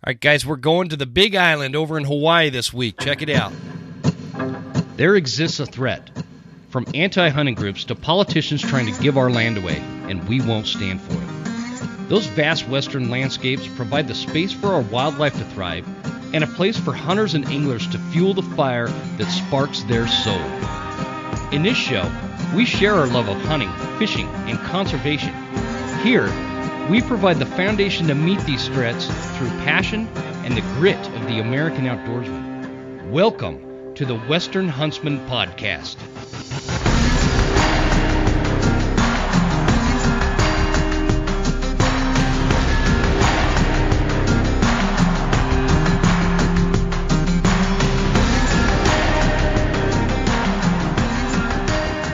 All right, guys, we're going to the Big Island over in Hawaii this week. Check it out. There exists a threat, from anti-hunting groups to politicians trying to give our land away, and we won't stand for it. Those vast western landscapes provide the space for our wildlife to thrive and a place for hunters and anglers to fuel the fire that sparks their soul. In this show, we share our love of hunting, fishing, and conservation. Here, we provide the foundation to meet these threats through passion and the grit of the American outdoorsman. Welcome to the Western Huntsman Podcast.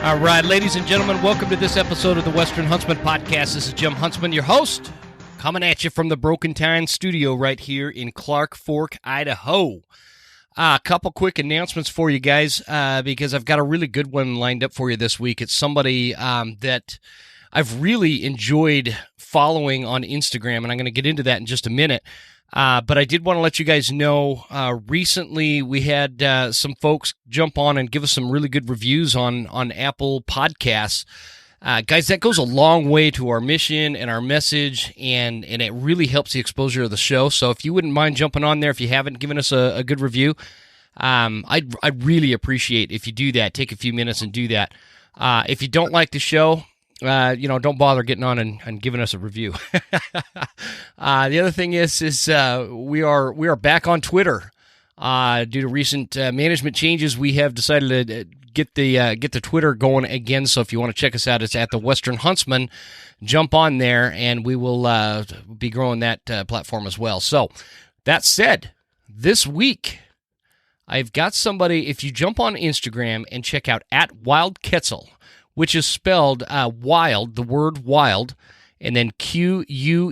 All right, ladies and gentlemen, welcome to this episode of the Western Huntsman Podcast. This is Jim Huntsman, your host, coming at you from the Broken Tine studio right here in Clark Fork, Idaho. A couple quick announcements for you guys because I've got a really good one lined up for you this week. It's somebody that I've really enjoyed following on Instagram, and I'm going to get into that in just a minute. But I did want to let you guys know, recently we had some folks jump on and give us some really good reviews on Apple Podcasts. Guys, that goes a long way to our mission and our message, and it really helps the exposure of the show. So if you wouldn't mind jumping on there, if you haven't given us a good review, I'd really appreciate if you do that. Take a few minutes and do that. If you don't like the show, don't bother getting on and giving us a review. The other thing is we are back on Twitter. Due to recent management changes, we have decided to get the Twitter going again. So if you want to check us out, it's at the Western Huntsman. Jump on there, and we will be growing that platform as well. So that said, this week I've got somebody. If you jump on Instagram and check out at Wild Quetzal, which is spelled wild, the word wild, and then Quetzal,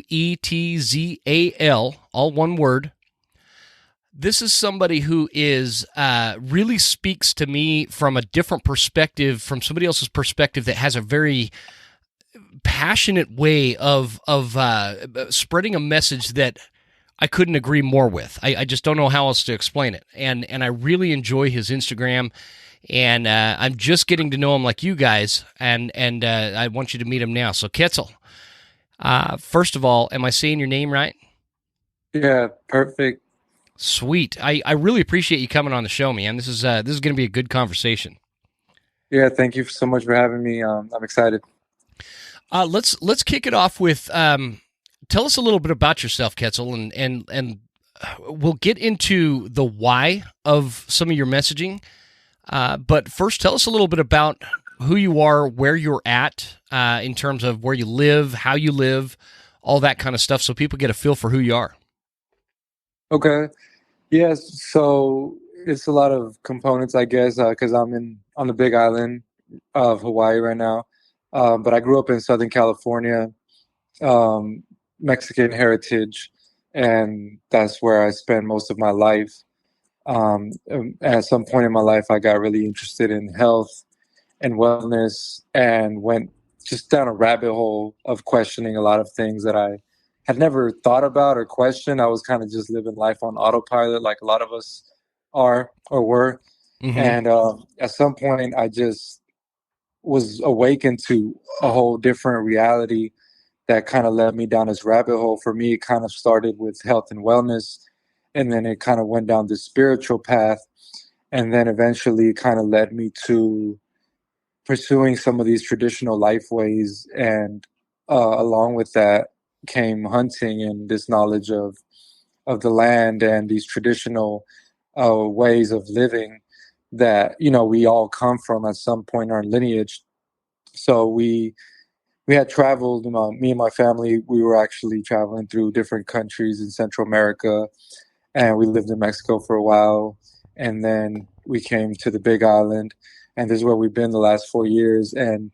all one word. This is somebody who is really speaks to me from a different perspective, from somebody else's perspective that has a very passionate way of spreading a message that I couldn't agree more with. I just don't know how else to explain it. And I really enjoy his Instagram. And I'm just getting to know him like you guys, and I want you to meet him now. So, Quetzal, first of all, am I saying your name right? Yeah, perfect. Sweet. I really appreciate you coming on the show, man. This is going to be a good conversation. Yeah, thank you so much for having me. I'm excited. Let's kick it off with tell us a little bit about yourself, Quetzal, and we'll get into the why of some of your messaging. But first, tell us a little bit about who you are, where you're at, in terms of where you live, how you live, all that kind of stuff, so people get a feel for who you are. Okay. Yes, so it's a lot of components, I guess, because I'm on the Big Island of Hawaii right now. But I grew up in Southern California, Mexican heritage, and that's where I spent most of my life. At some point in my life, I got really interested in health and wellness and went just down a rabbit hole of questioning a lot of things that I had never thought about or questioned. I was kind of just living life on autopilot like a lot of us are or were. Mm-hmm. And at some point, I just was awakened to a whole different reality that kind of led me down this rabbit hole. For me, it kind of started with health and wellness, and then it kind of went down this spiritual path, and then eventually it kind of led me to pursuing some of these traditional life ways. And along with that came hunting and this knowledge of the land and these traditional ways of living that, we all come from at some point in our lineage. So we had traveled, me and my family, we were actually traveling through different countries in Central America, and we lived in Mexico for a while, and then we came to the Big Island, and this is where we've been the last 4 years. And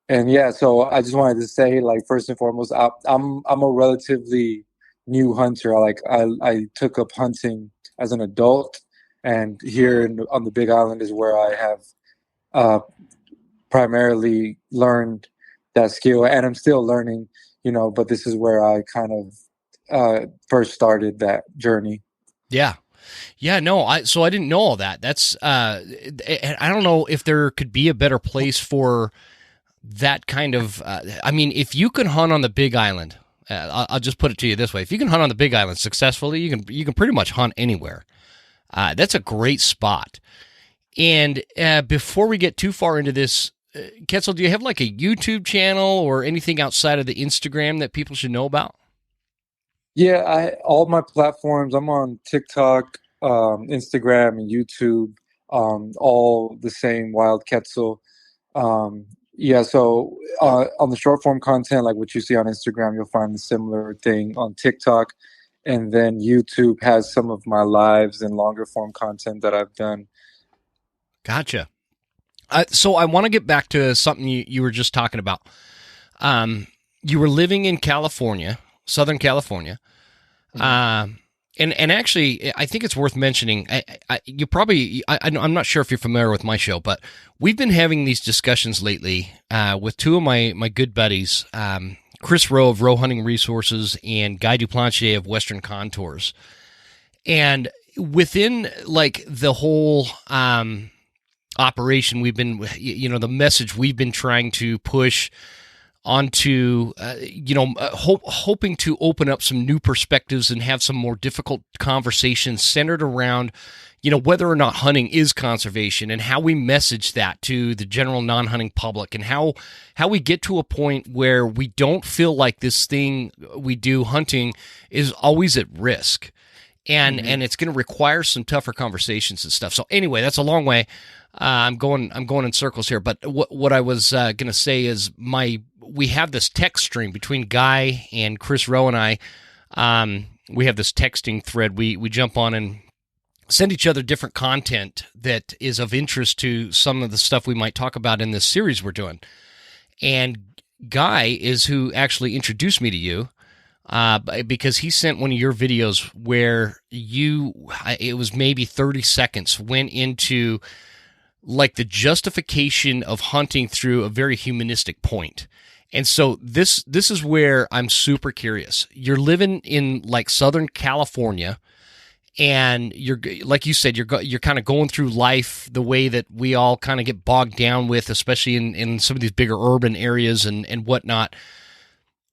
yeah, so I just wanted to say, like, first and foremost, I'm a relatively new hunter. I took up hunting as an adult, and here on the Big Island is where I have primarily learned that skill, and I'm still learning, but this is where I kind of first started that journey. Yeah. Yeah, no, I didn't know all that. That's I don't know if there could be a better place for that kind of I mean, if you can hunt on the Big Island, I'll just put it to you this way. If you can hunt on the Big Island successfully, you can pretty much hunt anywhere. That's a great spot. And before we get too far into this, Quetzal, do you have like a YouTube channel or anything outside of the Instagram that people should know about? Yeah, I all my platforms. I'm on TikTok, Instagram, and YouTube. All the same, Wild Quetzal. Um, yeah, so on the short form content, like what you see on Instagram, you'll find a similar thing on TikTok, and then YouTube has some of my lives and longer form content that I've done. Gotcha. So I want to get back to something you were just talking about. You were living in California, Southern California. Mhm. And actually, I think it's worth mentioning. I'm not sure if you're familiar with my show, but we've been having these discussions lately with two of my good buddies, Chris Rowe of Rowe Hunting Resources and Guy Duplantier of Western Contours. And within like the whole operation, we've been, the message we've been trying to push onto, hoping to open up some new perspectives and have some more difficult conversations centered around, whether or not hunting is conservation and how we message that to the general non-hunting public and how we get to a point where we don't feel like this thing we do hunting is always at risk. And it's going to require some tougher conversations and stuff. So anyway, that's a long way. I'm going in circles here, but what I was going to say is we have this text stream between Guy and Chris Rowe and I. We have this texting thread. We jump on and send each other different content that is of interest to some of the stuff we might talk about in this series we're doing. And Guy is who actually introduced me to you. Because he sent one of your videos where it was maybe 30 seconds, went into like the justification of hunting through a very humanistic point. And so this is where I'm super curious. You're living in like Southern California, and you're, like you said, you're kind of going through life the way that we all kind of get bogged down with, especially in some of these bigger urban areas and whatnot.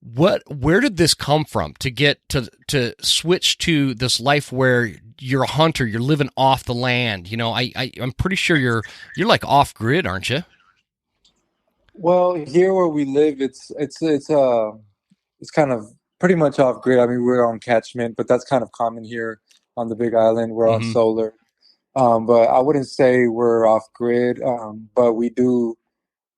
Where did this come from to get to switch to this life where you're a hunter, you're living off the land? I'm pretty sure you're like off grid, aren't you? Well, here where we live, it's kind of pretty much off grid. I mean, we're on catchment, but that's kind of common here on the Big Island. We're on Mm-hmm. solar. But I wouldn't say we're off grid. But we do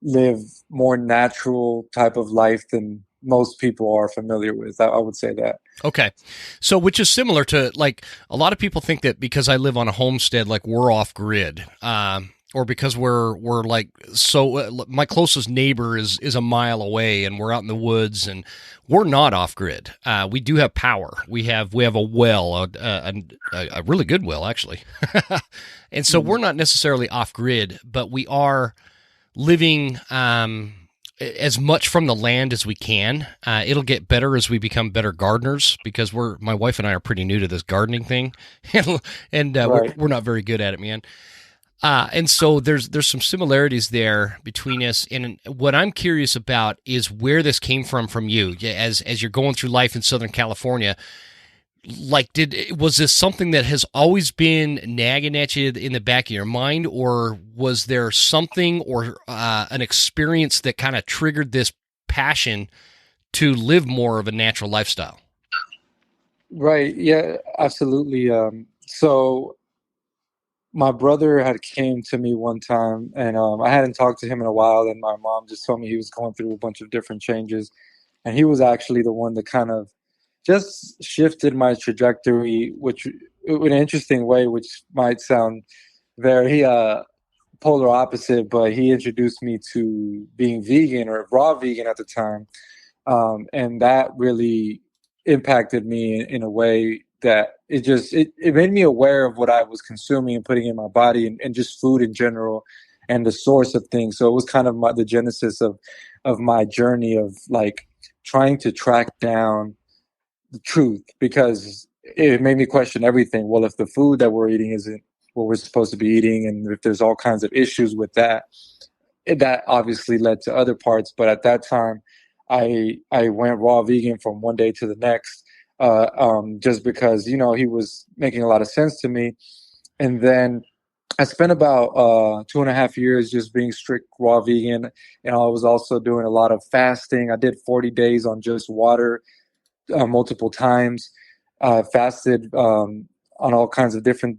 live more natural type of life than most people are familiar with. I would say that. Okay. So, which is similar to, like, a lot of people think that because I live on a homestead, like, we're off grid, or because we're like, so my closest neighbor is a mile away and we're out in the woods, and we're not off grid. We do have power. We have a well, a really good well, actually. And so we're not necessarily off grid, but we are living as much from the land as we can. It'll get better as we become better gardeners, because my wife and I are pretty new to this gardening thing, and Right. we're not very good at it, man. And so there's some similarities there between us. And what I'm curious about is where this came from you, as you're going through life in Southern California. Like, was this something that has always been nagging at you in the back of your mind, or was there something or an experience that kind of triggered this passion to live more of a natural lifestyle? Right. Yeah, absolutely. So my brother had came to me one time, and I hadn't talked to him in a while, and my mom just told me he was going through a bunch of different changes, and he was actually the one that kind of just shifted my trajectory, which in an interesting way, which might sound very polar opposite, but he introduced me to being vegan, or raw vegan at the time, and that really impacted me in a way that it made me aware of what I was consuming and putting in my body, and just food in general, and the source of things. So it was kind of the genesis of my journey of like trying to track down the truth, because it made me question everything. Well, if the food that we're eating isn't what we're supposed to be eating, and if there's all kinds of issues with that, that obviously led to other parts. But at that time, I went raw vegan from one day to the next, just because he was making a lot of sense to me. And then I spent about 2.5 years just being strict raw vegan, and I was also doing a lot of fasting. I did 40 days on just water, multiple times. Fasted on all kinds of different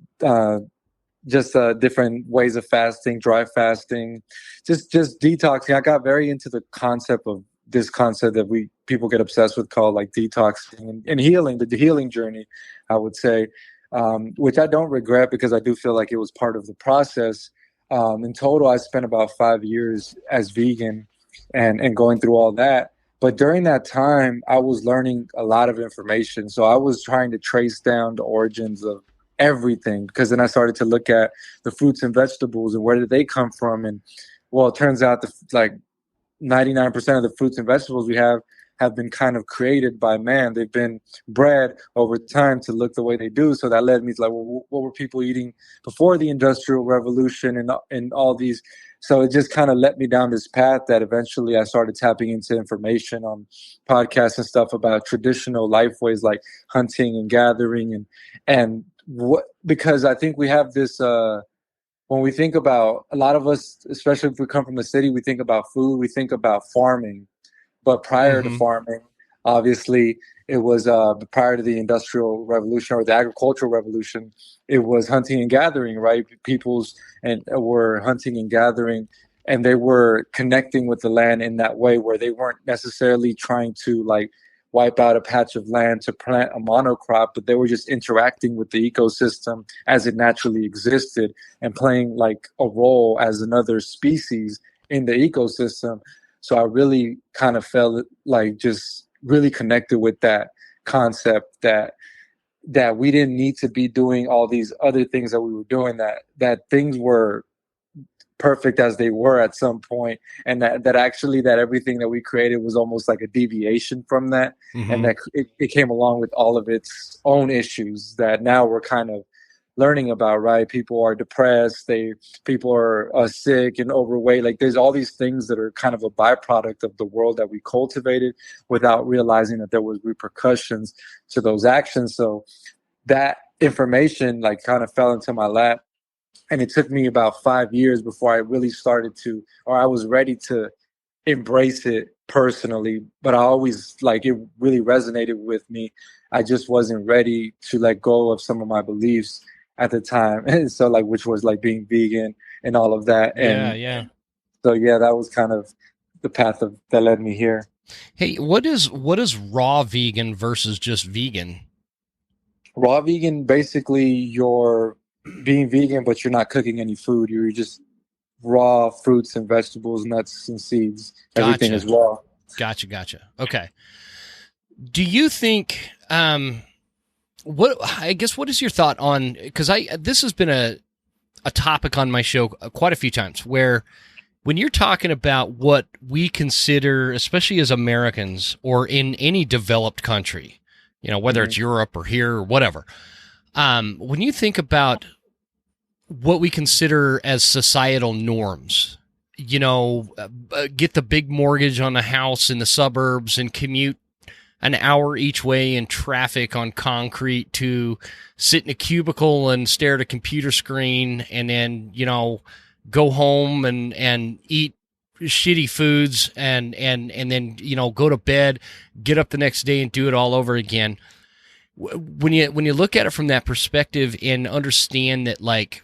different ways of fasting, dry fasting, just detoxing. I got very into the concept of this concept that people get obsessed with, called like detoxing and healing, the healing journey, I would say, which I don't regret, because I do feel like it was part of the process. In total, I spent about 5 years as vegan and going through all that. But during that time, I was learning a lot of information. So I was trying to trace down the origins of everything, because then I started to look at the fruits and vegetables and where did they come from. And well, it turns out like 99% of the fruits and vegetables we have been kind of created by man. They've been bred over time to look the way they do. So that led me to like, well, what were people eating before the Industrial Revolution and all these? So it just kind of led me down this path that eventually I started tapping into information on podcasts and stuff about traditional life ways like hunting and gathering, and what, because I think we have this when we think about, a lot of us, especially if we come from the city, we think about food, we think about farming. But prior to farming, obviously, it was prior to the Industrial Revolution or the Agricultural Revolution, it was hunting and gathering, right? Peoples were hunting and gathering, and they were connecting with the land in that way, where they weren't necessarily trying to like wipe out a patch of land to plant a monocrop, but they were just interacting with the ecosystem as it naturally existed and playing like a role as another species in the ecosystem. So I really kind of felt like just really connected with that concept that we didn't need to be doing all these other things that we were doing, that things were perfect as they were at some point, and that actually that everything that we created was almost like a deviation from that. And that it came along with all of its own issues that now we're kind of learning about, right? People are depressed, people are sick and overweight. Like there's all these things that are kind of a byproduct of the world that we cultivated without realizing that there was repercussions to those actions. So that information like kind of fell into my lap, and it took me about 5 years before I really started to, or I was ready to embrace it personally. But I always like, it really resonated with me. I just wasn't ready to let go of some of my beliefs at the time. And so like, which was like being vegan and all of that. Yeah. So yeah, that was kind of the path that led me here. Hey, what is raw vegan versus just vegan? Raw vegan, basically you're being vegan, but you're not cooking any food. You're just raw fruits and vegetables, nuts and seeds. Everything is raw. Gotcha. Okay. Do you think, what is your thought on, because this has been a topic on my show quite a few times, where when you're talking about what we consider, especially as Americans or in any developed country, whether it's Europe or here or whatever, when you think about what we consider as societal norms, get the big mortgage on a house in the suburbs and commute an hour each way in traffic on concrete, to sit in a cubicle and stare at a computer screen, and then, go home and eat shitty foods and then, go to bed, get up the next day and do it all over again. When you look at it from that perspective and understand that like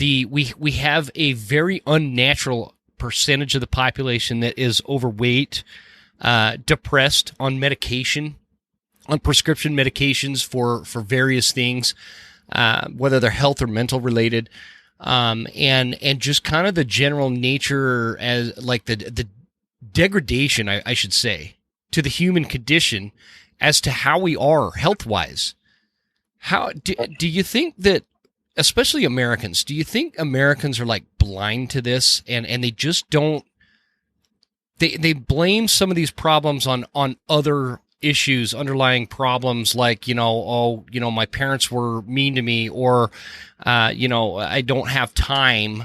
we have a very unnatural percentage of the population that is overweight, depressed, on medication, on prescription medications for various things, whether they're health or mental related, and just kind of the general nature as like the degradation, I should say, to the human condition as to how we are health wise. How do you think that, especially Americans, do you think Americans are like blind to this and they just don't, they blame some of these problems on other issues, underlying problems like, oh, my parents were mean to me, or, I don't have time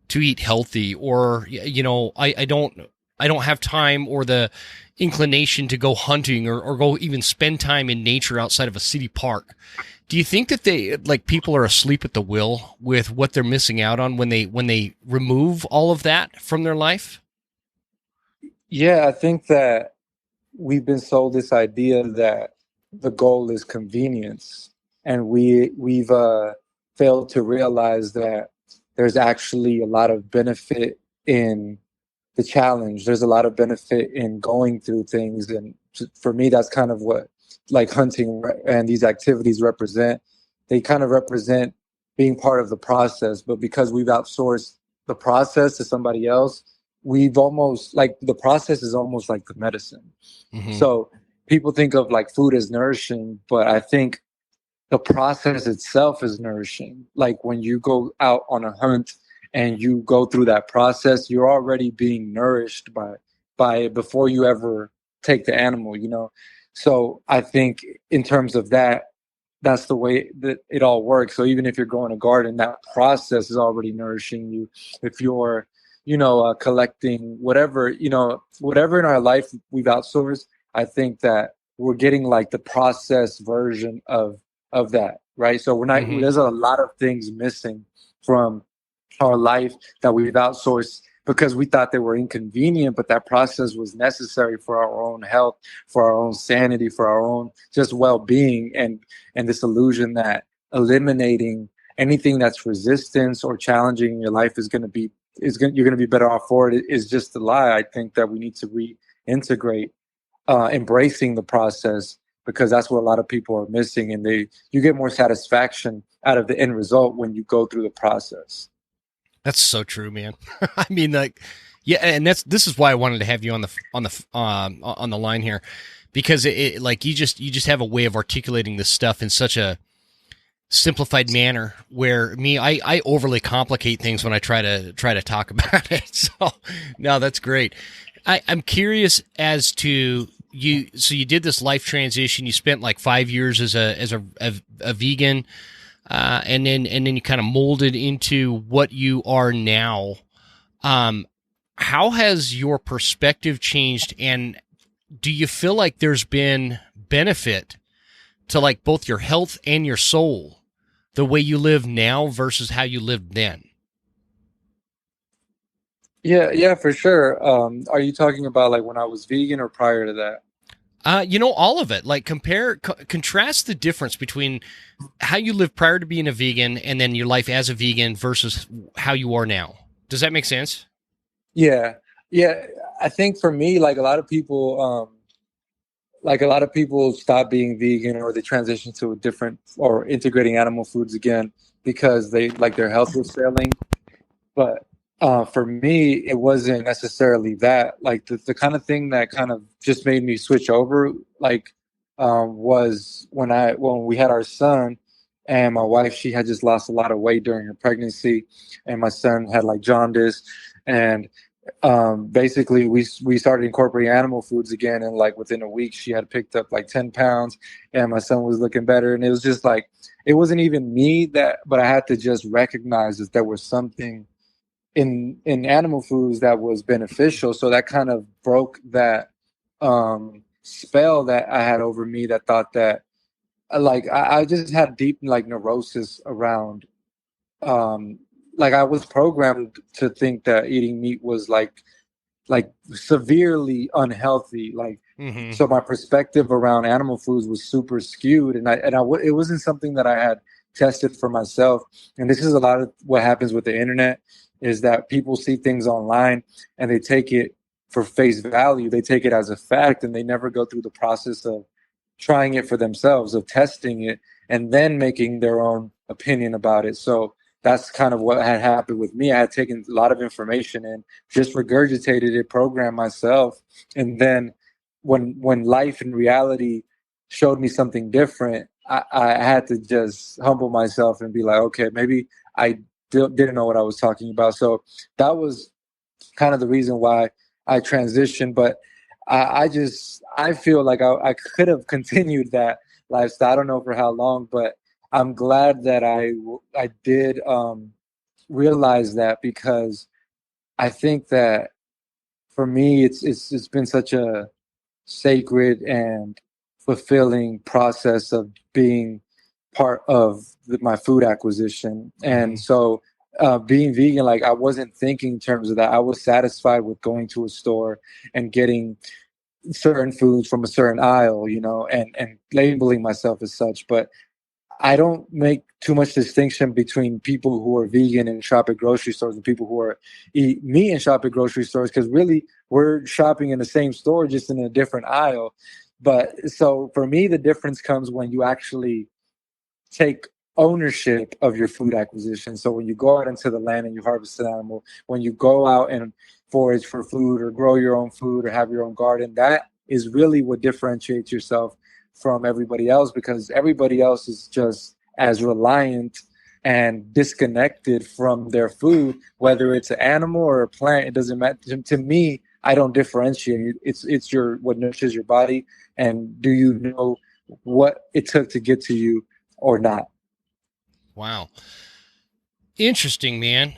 to eat healthy, or, I don't have time or the inclination to go hunting, or go even spend time in nature outside of a city park. Do you think that people are asleep at the wheel with what they're missing out on when they remove all of that from their life? Yeah, I think that we've been sold this idea that the goal is convenience, and we've failed to realize that there's actually a lot of benefit in the challenge. There's a lot of benefit in going through things, and for me, that's kind of what like hunting and these activities represent. They kind of represent being part of the process, but because we've outsourced the process to somebody else, we've almost like the process is almost like the medicine. Mm-hmm. So people think of like food as nourishing, but I think the process itself is nourishing. Like when you go out on a hunt and you go through that process, you're already being nourished by it before you ever take the animal, you know? So I think in terms of that, that's the way that it all works. So even if you're growing a garden, that process is already nourishing you. If you're, collecting whatever, whatever in our life we've outsourced, I think that we're getting like the process version of that, right? So we're not. Mm-hmm. There's a lot of things missing from our life that we've outsourced because we thought they were inconvenient, but that process was necessary for our own health, for our own sanity, for our own just well-being, and this illusion that eliminating anything that's resistance or challenging in your life is going to be you're going to be better off for it is just a lie. I think that we need to reintegrate embracing the process, because that's what a lot of people are missing, and you get more satisfaction out of the end result when you go through the process. That's so true, man. I mean, like, yeah, and this is why I wanted to have you on the line here, because like you just have a way of articulating this stuff in such a simplified manner. Where I overly complicate things when I try to talk about it. So no, that's great. I'm curious as to you. So you did this life transition. You spent like 5 years as a vegan. And then you kind of molded into what you are now. Um, how has your perspective changed, and do you feel like there's been benefit to like both your health and your soul, the way you live now versus how you lived then? Yeah, yeah, for sure. Are you talking about like when I was vegan or prior to that? All of it. Like contrast the difference between how you lived prior to being a vegan and then your life as a vegan versus how you are now. Does that make sense? Yeah, yeah. I think for me, like a lot of people stop being vegan or they transition to a different or integrating animal foods again because they like their health was failing. But for me, it wasn't necessarily that. Like the kind of thing that kind of just made me switch over, like, was when we had our son, and my wife, she had just lost a lot of weight during her pregnancy, and my son had like jaundice, and basically we started incorporating animal foods again, and like within a week she had picked up like 10 pounds, and my son was looking better, and it was just like it wasn't even me that, but I had to just recognize that there was something in animal foods that was beneficial. So that kind of broke that spell that I had over me that thought that like I just had deep like neurosis around um like I was programmed to think that eating meat was like severely unhealthy, like, Mm-hmm. so my perspective around animal foods was super skewed, it wasn't something that I had tested for myself. And this is a lot of what happens with the internet, is that people see things online and they take it for face value, they take it as a fact, and they never go through the process of trying it for themselves, of testing it, and then making their own opinion about it. So that's kind of what had happened with me. I had taken a lot of information and just regurgitated it, programmed myself, and then when life and reality showed me something different, I had to just humble myself and be like, okay, maybe I didn't know what I was talking about. So that was kind of the reason why I transitioned. But I feel like I could have continued that lifestyle. I don't know for how long, but I'm glad that I did realize that, because I think that for me it's been such a sacred and fulfilling process of being part of my food acquisition. And Hmm. so being vegan, like I wasn't thinking in terms of that. I was satisfied with going to a store and getting certain foods from a certain aisle, and labeling myself as such. But I don't make too much distinction between people who are vegan and shop at grocery stores and people who are eat meat and shop at grocery stores, because really we're shopping in the same store, just in a different aisle. But so for me, the difference comes when you actually take ownership of your food acquisition. So when you go out into the land and you harvest an animal, when you go out and forage for food or grow your own food or have your own garden, that is really what differentiates yourself from everybody else, because everybody else is just as reliant and disconnected from their food, whether it's an animal or a plant. It doesn't matter to me. I don't differentiate. It's your what nourishes your body, and do you know what it took to get to you or not. Wow. Interesting, man.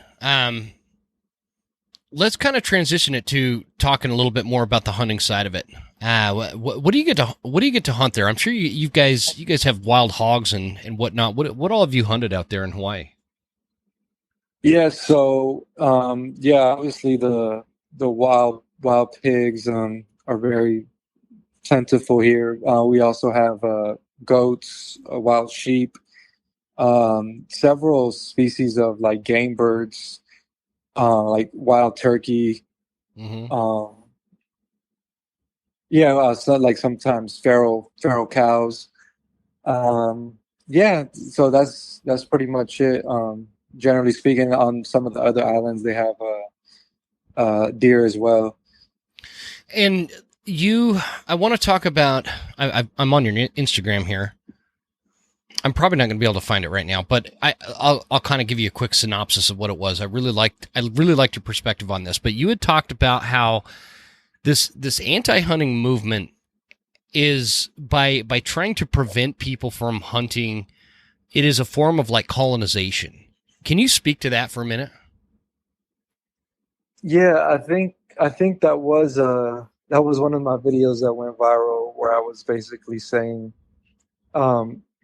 Let's kind of transition it to talking a little bit more about the hunting side of it. What do you get to hunt there? I'm sure you guys have wild hogs and whatnot. What all have you hunted out there in Hawaii? Yeah, so yeah, obviously the wild pigs are very plentiful here. We also have goats, wild sheep, several species of like game birds, like wild turkey. Mm-hmm. Um, yeah, so like sometimes feral cows. Yeah, so that's pretty much it. Generally speaking, on some of the other islands, they have deer as well. And I want to talk about. I'm on your Instagram here. I'm probably not going to be able to find it right now, but I'll kind of give you a quick synopsis of what it was. I really liked your perspective on this. But you had talked about how this anti-hunting movement is by trying to prevent people from hunting. It is a form of like colonization. Can you speak to that for a minute? Yeah, I think that was one of my videos that went viral, where I was basically saying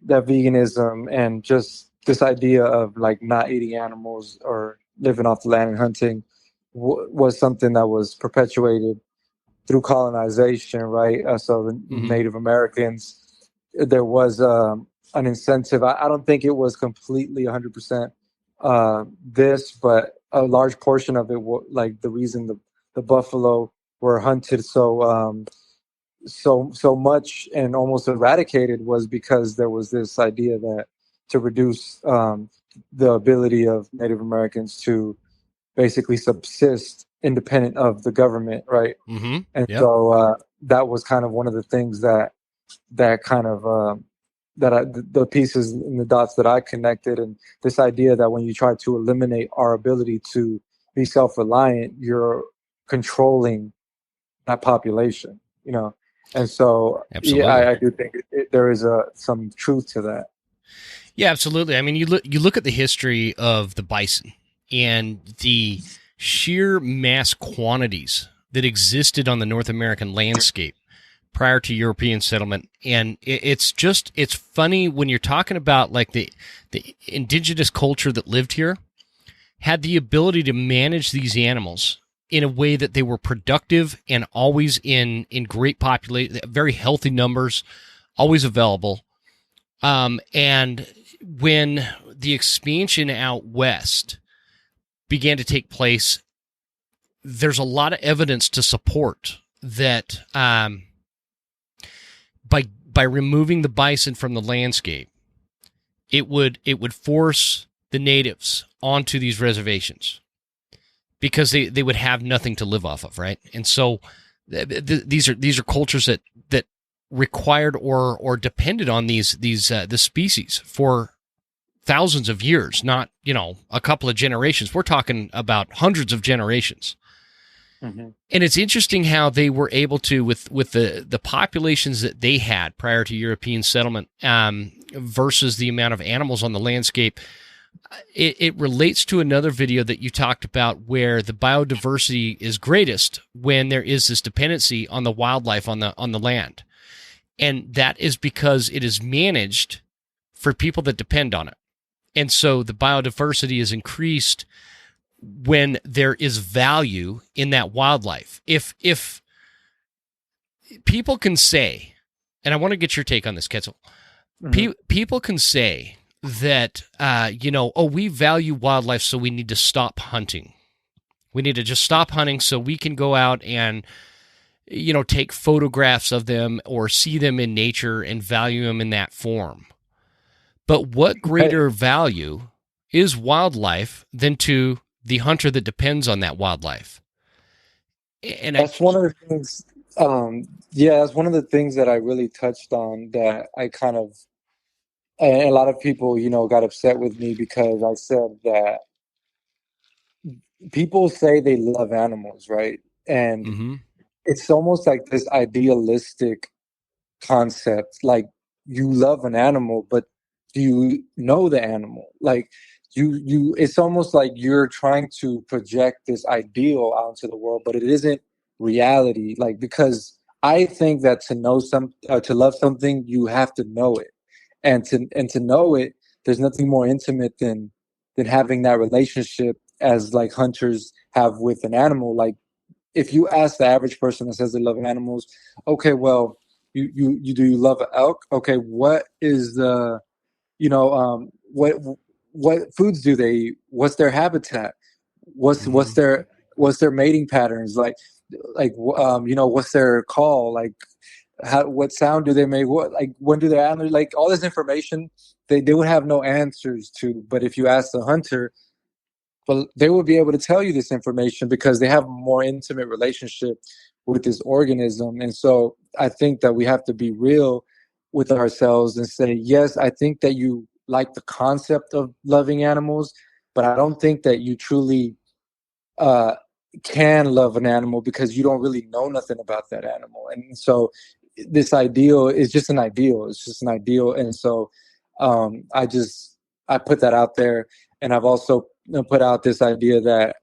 that veganism and just this idea of like not eating animals or living off the land and hunting was something that was perpetuated through colonization, right? So the Mm-hmm. Native Americans, there was an incentive. I don't think it was completely 100% this, but a large portion of it, like the reason the buffalo were hunted so much and almost eradicated was because there was this idea that to reduce the ability of Native Americans to basically subsist independent of the government, right? Mm-hmm. And Yep. so that was kind of one of the things that kind of the pieces and the dots that I connected, and this idea that when you try to eliminate our ability to be self-reliant, you're controlling that population, And so, yeah, Absolutely. I do think there is some truth to that. Yeah, absolutely. I mean, you look at the history of the bison and the sheer mass quantities that existed on the North American landscape prior to European settlement, and it's funny when you're talking about like the indigenous culture that lived here had the ability to manage these animals in a way that they were productive and always in great population, very healthy numbers, always available. And when the expansion out west began to take place, there's a lot of evidence to support that by removing the bison from the landscape, it would force the natives onto these reservations because they would have nothing to live off of, right? And so these are cultures that required or depended on this species for thousands of years, not a couple of generations. We're talking about hundreds of generations. Hmm. And it's interesting how they were able to, with the populations that they had prior to European settlement, versus the amount of animals on the landscape. It relates to another video that you talked about where the biodiversity is greatest when there is this dependency on the wildlife on the land. And that is because it is managed for people that depend on it. And so the biodiversity is increased when there is value in that wildlife. If people can say, and I want to get your take on this, Quetzal, people can say that, oh, we value wildlife, so we need to stop hunting. We need to just stop hunting so we can go out and, take photographs of them or see them in nature and value them in that form. But what greater value is wildlife than to the hunter that depends on that wildlife? And That's one of the things. That's one of the things that I really touched on that I kind of, and a lot of people, got upset with me because I said that people say they love animals, right? And mm-hmm. it's almost like this idealistic concept. Like, you love an animal, but do you know the animal? Like, it's almost like you're trying to project this ideal out into the world, but it isn't reality. Like, because I think that to love something, you have to know it, and to know it, there's nothing more intimate than having that relationship as like hunters have with an animal. Like, if you ask the average person that says they love animals, okay, well, you do you love an elk? Okay, what is the what foods do they eat? What's their habitat? What's their mating patterns what's their call like? What sound do they make? What, like, when do they antler? Like, all this information they would have no answers to. But if you ask the hunter, but they will be able to tell you this information because they have a more intimate relationship with this organism. And so I think that we have to be real with ourselves and say, yes, I think that you like the concept of loving animals, but I don't think that you truly uh, can love an animal because you don't really know nothing about that animal. And so this ideal is just an ideal. It's just an ideal. And so I put that out there. And I've also put out this idea that,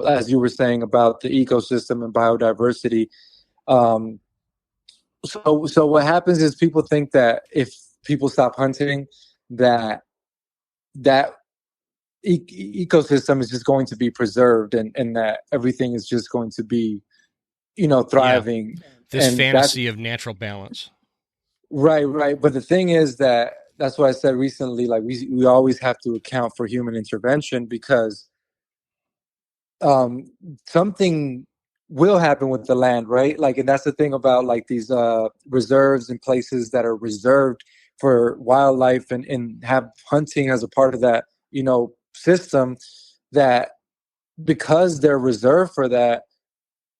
as you were saying about the ecosystem and biodiversity. So what happens is people think that if people stop hunting, that ecosystem is just going to be preserved, and that everything is just going to be, thriving. This And fantasy of natural balance. Right. But the thing is that's what I said recently. Like, we always have to account for human intervention because um, something will happen with the land, right? Like, and that's the thing about like these reserves and places that are reserved for wildlife and have hunting as a part of that, system, that because they're reserved for that,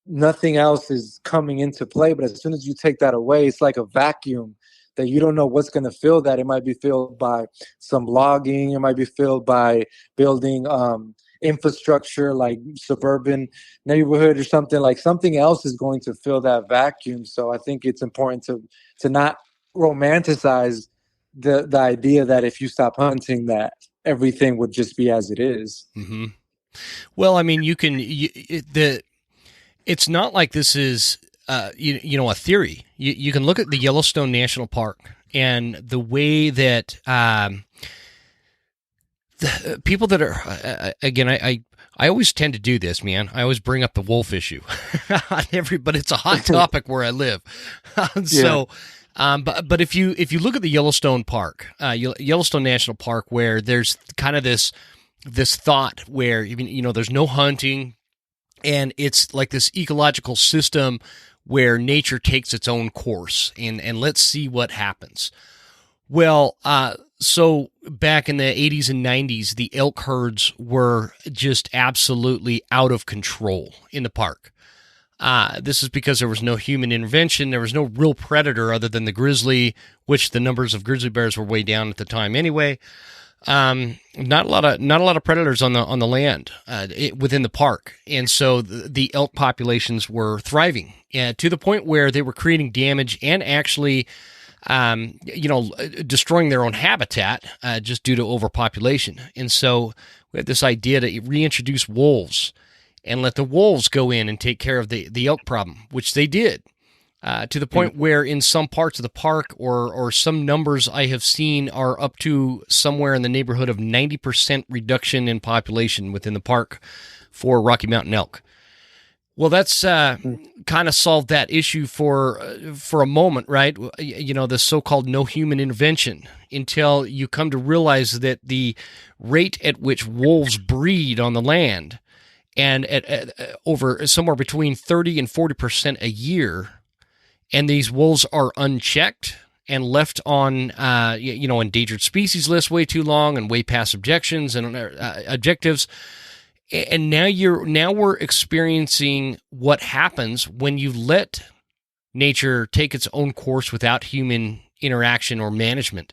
nothing else is coming into play. But as soon as you take that away, it's like a vacuum that you don't know what's going to fill that. It might be filled by some logging. It might be filled by building infrastructure, like suburban neighborhood or something. Like, something else is going to fill that vacuum. So I think it's important to not romanticize the idea that if you stop hunting, that everything would just be as it is. Mm-hmm. Well, I mean, it's not like this is, a theory. You can look at the Yellowstone National Park and the way that the people that are, again, I always tend to do this, man. I always bring up the wolf issue on but it's a hot topic where I live. So, but if you look at the Yellowstone Park, Yellowstone National Park, where there's kind of this thought where, there's no hunting, and it's like this ecological system where nature takes its own course, and let's see what happens. Well, so back in the 80s and 90s, the elk herds were just absolutely out of control in the park. This is because there was no human intervention. There was no real predator other than the grizzly, which the numbers of grizzly bears were way down at the time anyway. Not a lot of predators on the land within the park, and so the elk populations were thriving to the point where they were creating damage and actually, destroying their own habitat just due to overpopulation. And so we had this idea to reintroduce wolves and let the wolves go in and take care of the elk problem, which they did. To the point where in some parts of the park or some numbers I have seen are up to somewhere in the neighborhood of 90% reduction in population within the park for Rocky Mountain elk. Well, that's kind of solved that issue for a moment, right? The so-called no human intervention, until you come to realize that the rate at which wolves breed on the land and at over somewhere between 30 and 40% a year, and these wolves are unchecked and left on, endangered species lists way too long and way past objectives. And now we're experiencing what happens when you let nature take its own course without human interaction or management.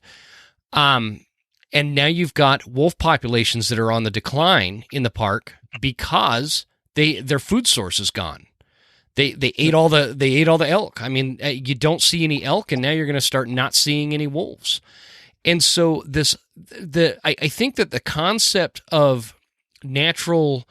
And now you've got wolf populations that are on the decline in the park because their food source is gone. They ate all the elk. I mean, you don't see any elk, and now you're going to start not seeing any wolves. And so I think that the concept of natural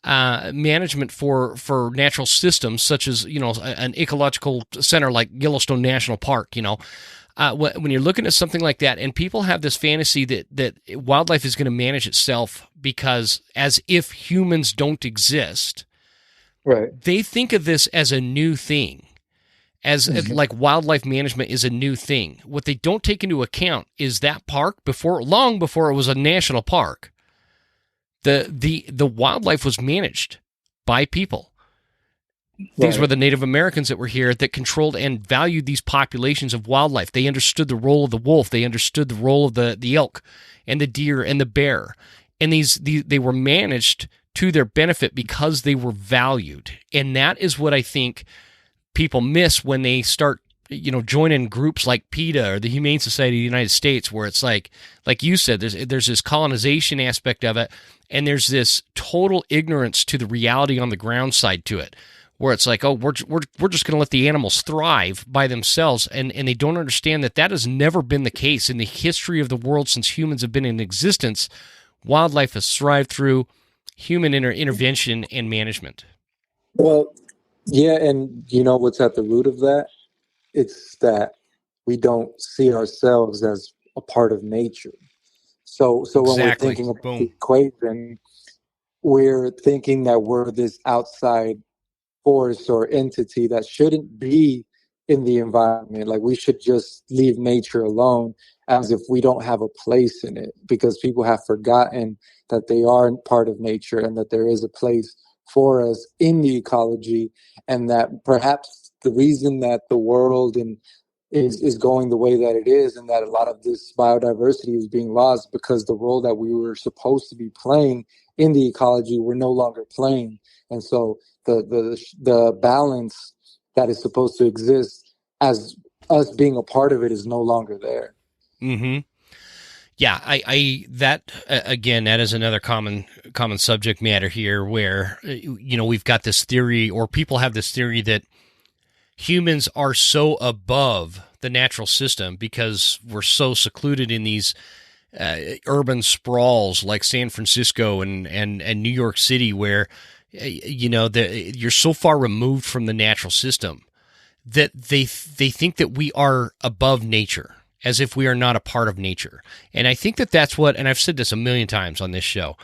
management for natural systems, such as an ecological center like Yellowstone National Park, when you're looking at something like that, and people have this fantasy that wildlife is going to manage itself because as if humans don't exist. Right. They think of this as a new thing, as like wildlife management is a new thing. What they don't take into account is that park long before it was a national park, the wildlife was managed by people. These were the Native Americans that were here that controlled and valued these populations of wildlife. They understood the role of the wolf. They understood the role of the elk and the deer and the bear. And they were managed to their benefit because they were valued. And that is what I think people miss when they start, joining groups like PETA or the Humane Society of the United States, where it's like you said, there's this colonization aspect of it, and there's this total ignorance to the reality on the ground side to it, where it's like, oh, we're just going to let the animals thrive by themselves, and they don't understand that has never been the case in the history of the world since humans have been in existence. Wildlife has thrived through human intervention and management. Well, yeah, and what's at the root of that? It's that we don't see ourselves as a part of nature. So when we're thinking about the equation, we're thinking that we're this outside force or entity that shouldn't be in the environment. Like, we should just leave nature alone, as if we don't have a place in it, because people have forgotten that they are part of nature and that there is a place for us in the ecology, and that perhaps the reason that the world is going the way that it is, and that a lot of this biodiversity is being lost, because the role that we were supposed to be playing in the ecology, we're no longer playing. And so the balance that is supposed to exist as us being a part of it is no longer there. Mm-hmm. Yeah, that is another common subject matter here, where we've got this theory, or people have this theory, that humans are so above the natural system because we're so secluded in these urban sprawls like San Francisco and New York City, where you're so far removed from the natural system that they think that we are above nature, as if we are not a part of nature. And I think that's what, and I've said this a million times on this show,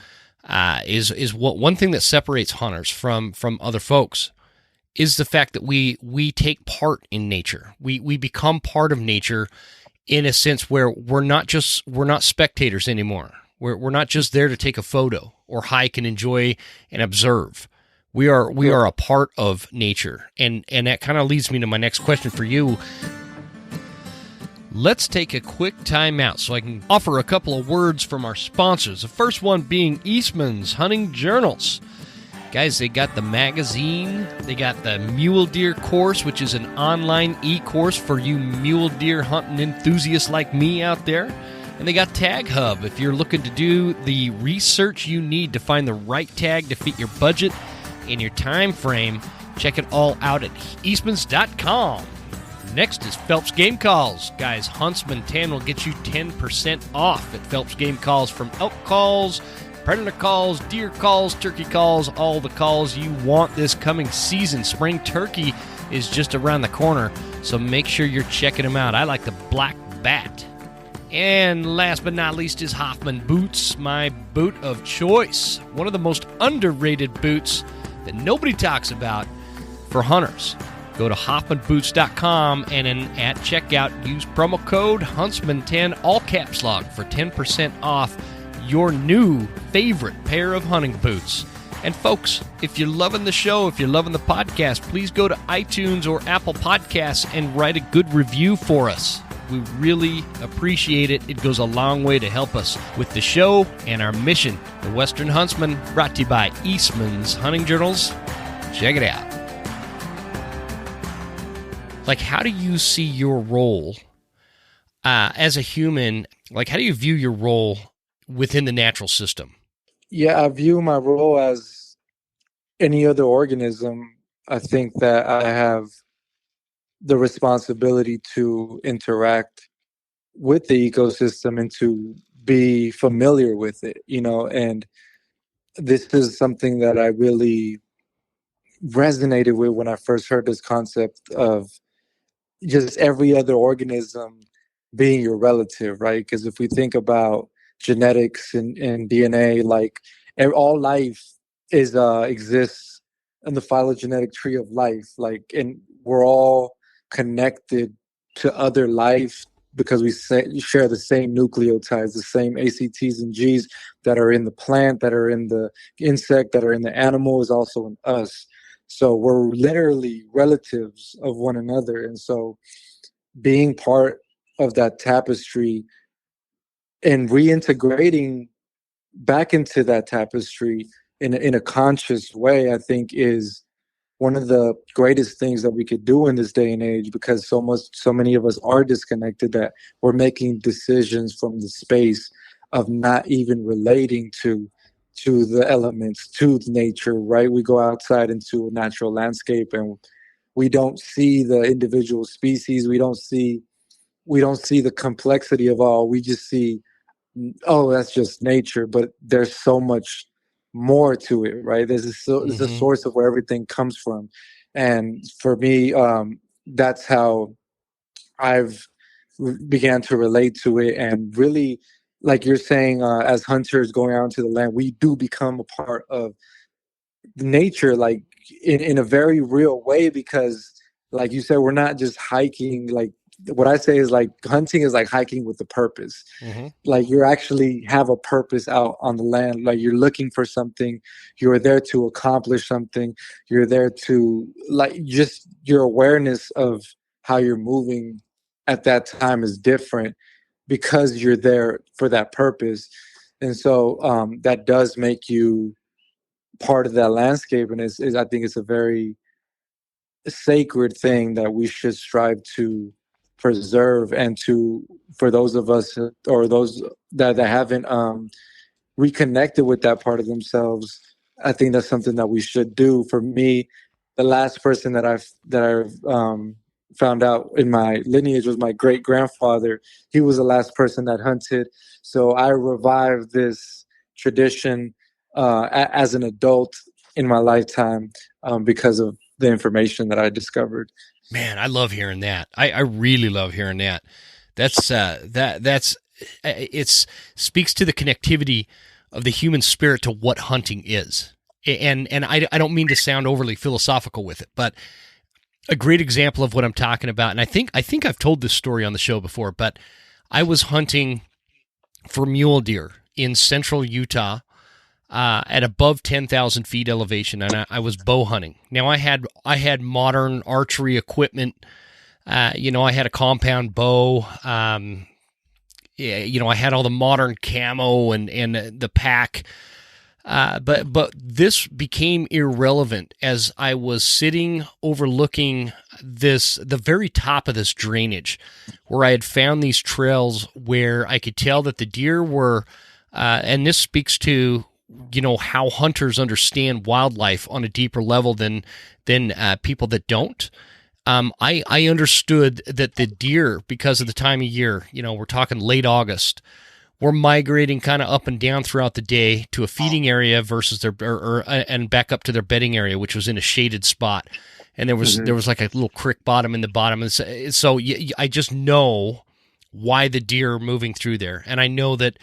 is what one thing that separates hunters from other folks is the fact that we take part in nature. We become part of nature in a sense where we're not spectators anymore. We're not just there to take a photo or hike and enjoy and observe. We are a part of nature. And that kind of leads me to my next question for you. Let's take a quick time out so I can offer a couple of words from our sponsors. The first one being Eastman's Hunting Journals. Guys, they got the magazine, they got the Mule Deer course, which is an online e-course for you mule deer hunting enthusiasts like me out there. And they got Tag Hub. If you're looking to do the research you need to find the right tag to fit your budget and your time frame, check it all out at eastmans.com. Next is Phelps Game Calls. Guys, Huntsman 10 will get you 10% off at Phelps Game Calls, from elk calls, predator calls, deer calls, turkey calls, all the calls you want this coming season. Spring turkey is just around the corner, so make sure you're checking them out. I like the Black Bat. And last but not least is Hoffman Boots, my boot of choice. One of the most underrated boots that nobody talks about for hunters. Go to hoffmanboots.com and then at checkout use promo code Huntsman10, all caps lock, for 10% off your new favorite pair of hunting boots. And folks, if you're loving the show, if you're loving the podcast, please go to iTunes or Apple Podcasts and write a good review for us. We really appreciate it. It goes a long way to help us with the show and our mission. The Western Huntsman, brought to you by Eastman's Hunting Journals. Check it out. Like, how do you see your role as a human? Like, how do you view your role within the natural system? Yeah, I view my role as any other organism. I think that I have the responsibility to interact with the ecosystem and to be familiar with it, and this is something that I really resonated with when I first heard this concept of just every other organism being your relative, right? Because if we think about genetics and DNA, like all life exists in the phylogenetic tree of life, like, and we're all connected to other life because we share the same nucleotides, the same ACTs and Gs that are in the plant, that are in the insect, that are in the animal, is also in us. So we're literally relatives of one another. And so being part of that tapestry and reintegrating back into that tapestry in a conscious way, I think, is one of the greatest things that we could do in this day and age, because so many of us are disconnected that we're making decisions from the space of not even relating to the elements, to nature, right? We go outside into a natural landscape and we don't see the individual species. We don't see the complexity of all. We just see, oh, that's just nature. But there's so much more to it, right? There's a source of where everything comes from. And for me, that's how I've began to relate to it. And really, like you're saying, as hunters going out into the land, we do become a part of nature, like in a very real way, because like you said, we're not just hiking. Like, what I say is, like, hunting is like hiking with a purpose. Like, you actually have a purpose out on the land. Like, you're looking for something, you're there to accomplish something, you're there to, like, just your awareness of how you're moving at that time is different because you're there for that purpose. And so that does make you part of that landscape, and is I think it's a very sacred thing that we should strive to preserve. And for those of us, or those that haven't reconnected with that part of themselves, I think that's something that we should do. For me, the last person that I've found out in my lineage was my great grandfather. He was the last person that hunted, so I revived this tradition as an adult in my lifetime because of the information that I discovered. Man, I love hearing that. I really love hearing that. That's it speaks to the connectivity of the human spirit to what hunting is. And I don't mean to sound overly philosophical with it, but a great example of what I'm talking about. And I think I've told this story on the show before, but I was hunting for mule deer in central Utah at above 10,000 feet elevation, and I was bow hunting. Now, I had modern archery equipment. I had a compound bow. I had all the modern camo and the pack. But this became irrelevant as I was sitting overlooking the very top of this drainage, where I had found these trails where I could tell that the deer were, and this speaks to how hunters understand wildlife on a deeper level than people that don't. I understood that the deer, because of the time of year, we're talking late August, were migrating kind of up and down throughout the day to a feeding area versus their and back up to their bedding area, which was in a shaded spot. And there was like a little creek bottom in the bottom, and so I just know why the deer are moving through there, and I know that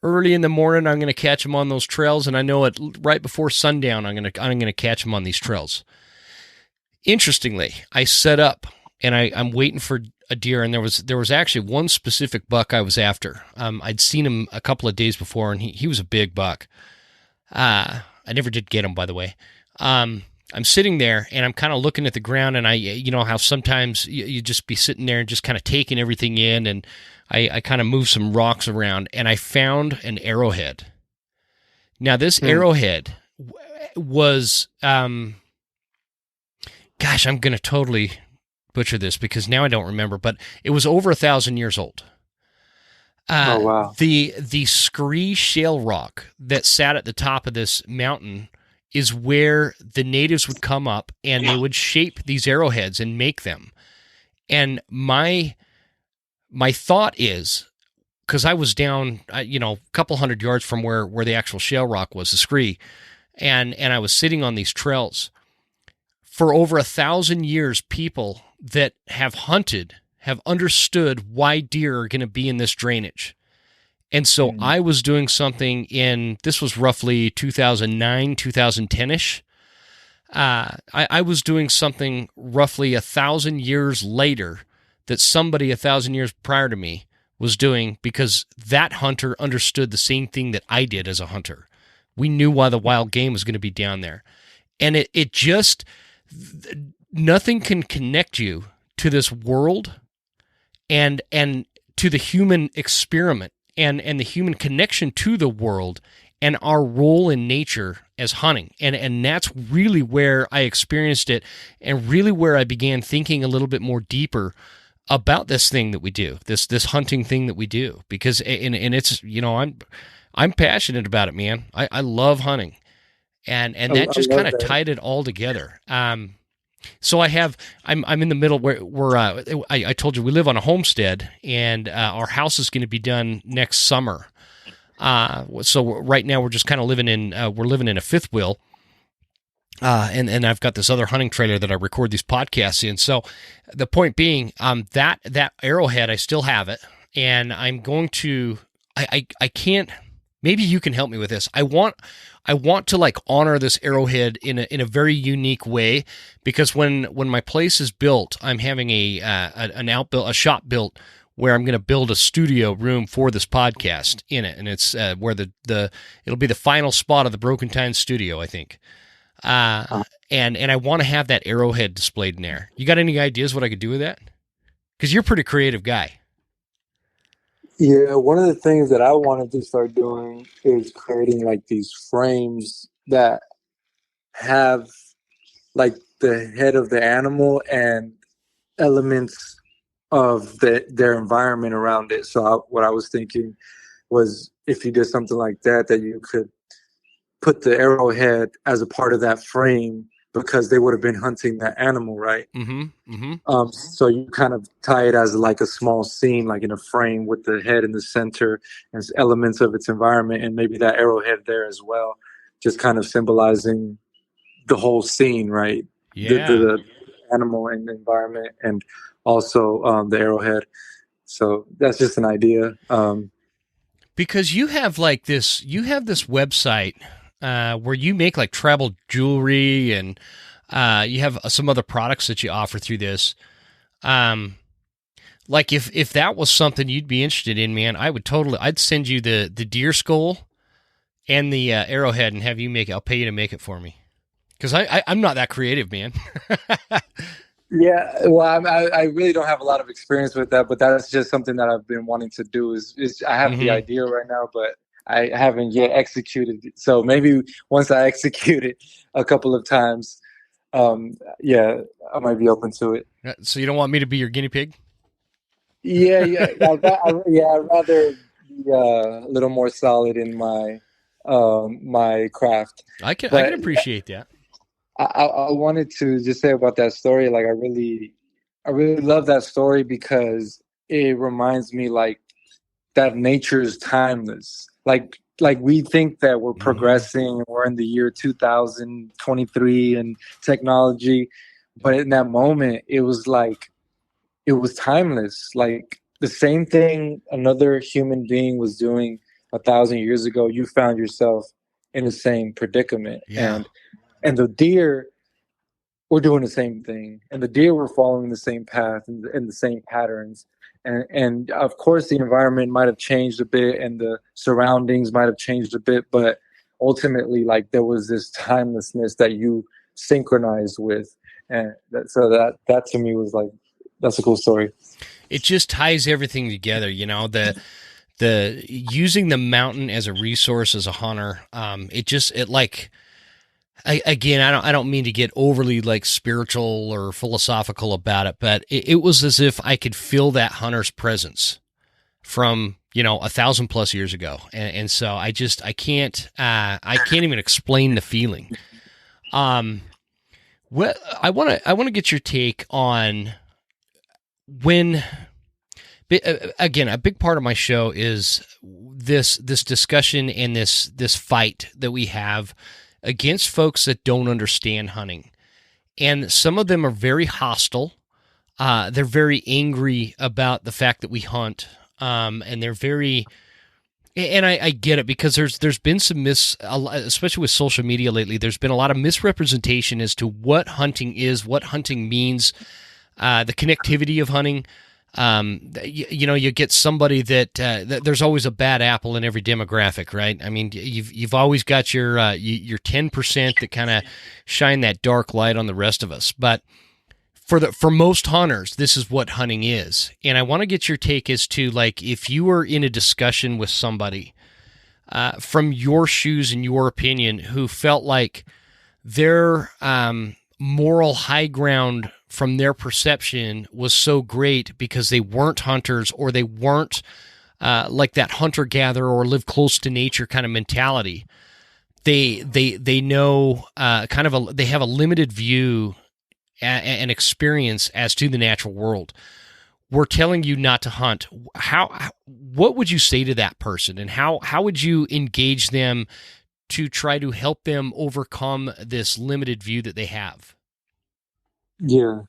early in the morning I'm going to catch them on those trails, and I know it right before sundown I'm going to catch them on these trails. Interestingly, I set up and I'm waiting for a deer, and there was actually one specific buck I was after. I'd seen him a couple of days before, and he was a big buck. I never did get him, by the way. I'm sitting there, and I'm kind of looking at the ground, and how sometimes you just be sitting there and just kind of taking everything in, and I kind of moved some rocks around, and I found an arrowhead. Now, this arrowhead was... gosh, I'm going to totally butcher this because now I don't remember, but it was over 1,000 years old. Oh, wow. The scree shale rock that sat at the top of this mountain is where the natives would come up and they would shape these arrowheads and make them. And my thought is, because I was down, a couple hundred yards from where the actual shale rock was, the scree, and I was sitting on these trails. For over 1,000 years, people that have hunted have understood why deer are going to be in this drainage. And so I was doing something this was roughly 2009, 2010-ish. I was doing something roughly 1,000 years later that somebody 1,000 years prior to me was doing, because that hunter understood the same thing that I did as a hunter. We knew why the wild game was going to be down there. And it just... nothing can connect you to this world and to the human experiment and the human connection to the world and our role in nature as hunting. And that's really where I experienced it, and really where I began thinking a little bit more deeper about this thing that we do, this hunting thing that we do, because and it's, I'm passionate about it, man. I love hunting. And that just kind of tied it all together. So I'm in the middle where I told you we live on a homestead, and our house is going to be done next summer. So right now we're just kind of living in a fifth wheel. And I've got this other hunting trailer that I record these podcasts in. So the point being, that arrowhead, I still have it, and I'm going to, I can't, maybe you can help me with this. I want to like honor this arrowhead in a very unique way, because when my place is built, I'm having a shop built where I'm going to build a studio room for this podcast in it, and it's where it'll be the final spot of the Broken Time studio, I think. And I want to have that arrowhead displayed in there. You got any ideas what I could do with that? Because you're a pretty creative guy. Yeah, one of the things that I wanted to start doing is creating like these frames that have like the head of the animal and elements of their environment around it. So what I was thinking was, if you did something like that, that you could put the arrowhead as a part of that frame, because they would have been hunting that animal, right? Mm-hmm. Mm-hmm. So you kind of tie it as like a small scene, like in a frame with the head in the center and elements of its environment, and maybe that arrowhead there as well, just kind of symbolizing the whole scene, right? Yeah. The animal and the environment, and also the arrowhead. So that's just an idea. Because you have this website where you make like tribal jewelry, and you have some other products that you offer through this. Like if that was something you'd be interested in, man, I'd send you the deer skull and the arrowhead and have you make it. I'll pay you to make it for me. Because I'm not that creative, man. Yeah, well, I really don't have a lot of experience with that, but that's just something that I've been wanting to do. Is I have the idea right now, but I haven't yet executed it. So maybe once I execute it a couple of times, Yeah, I might be open to it. So you don't want me to be your guinea pig? Yeah, yeah, I'd rather be a little more solid in my craft. I can But appreciate that. I wanted to just say about that story, like I really love that story because it reminds me like that nature is timeless. Like we think that we're Hmm. progressing, we're in the year 2023 and technology, but in that moment it was like it was timeless. Like the same thing another human being was doing 1,000 years ago, you found yourself in the same predicament. Yeah. And the deer were doing the same thing, and the deer were following the same path and the same patterns. And of course, the environment might have changed a bit, and the surroundings might have changed a bit, but ultimately, like there was this timelessness that you synchronized with, and that to me was like that's a cool story. It just ties everything together, the using the mountain as a resource as a hunter. It just it like again, I don't mean to get overly like spiritual or philosophical about it, but it was as if I could feel that hunter's presence from 1,000+ years ago, and so I can't even explain the feeling. Um, what I want to get your take on when again, a big part of my show is this discussion and this fight that we have against folks that don't understand hunting, and some of them are very hostile. They're very angry about the fact that we hunt, and they're very. And I get it because there's been some especially with social media lately. There's been a lot of misrepresentation as to what hunting is, what hunting means, the connectivity of hunting. You get somebody that there's always a bad apple in every demographic, right? I mean, you've always got your 10% that kind of shine that dark light on the rest of us. But for most hunters, this is what hunting is, and I want to get your take as to like if you were in a discussion with somebody from your shoes and your opinion who felt like their moral high ground from their perception was so great because they weren't hunters or they weren't like that hunter gatherer or live close to nature kind of mentality. They know they have a limited view and experience as to the natural world. We're telling you not to hunt. What would you say to that person, and how would you engage them to try to help them overcome this limited view that they have? Yeah,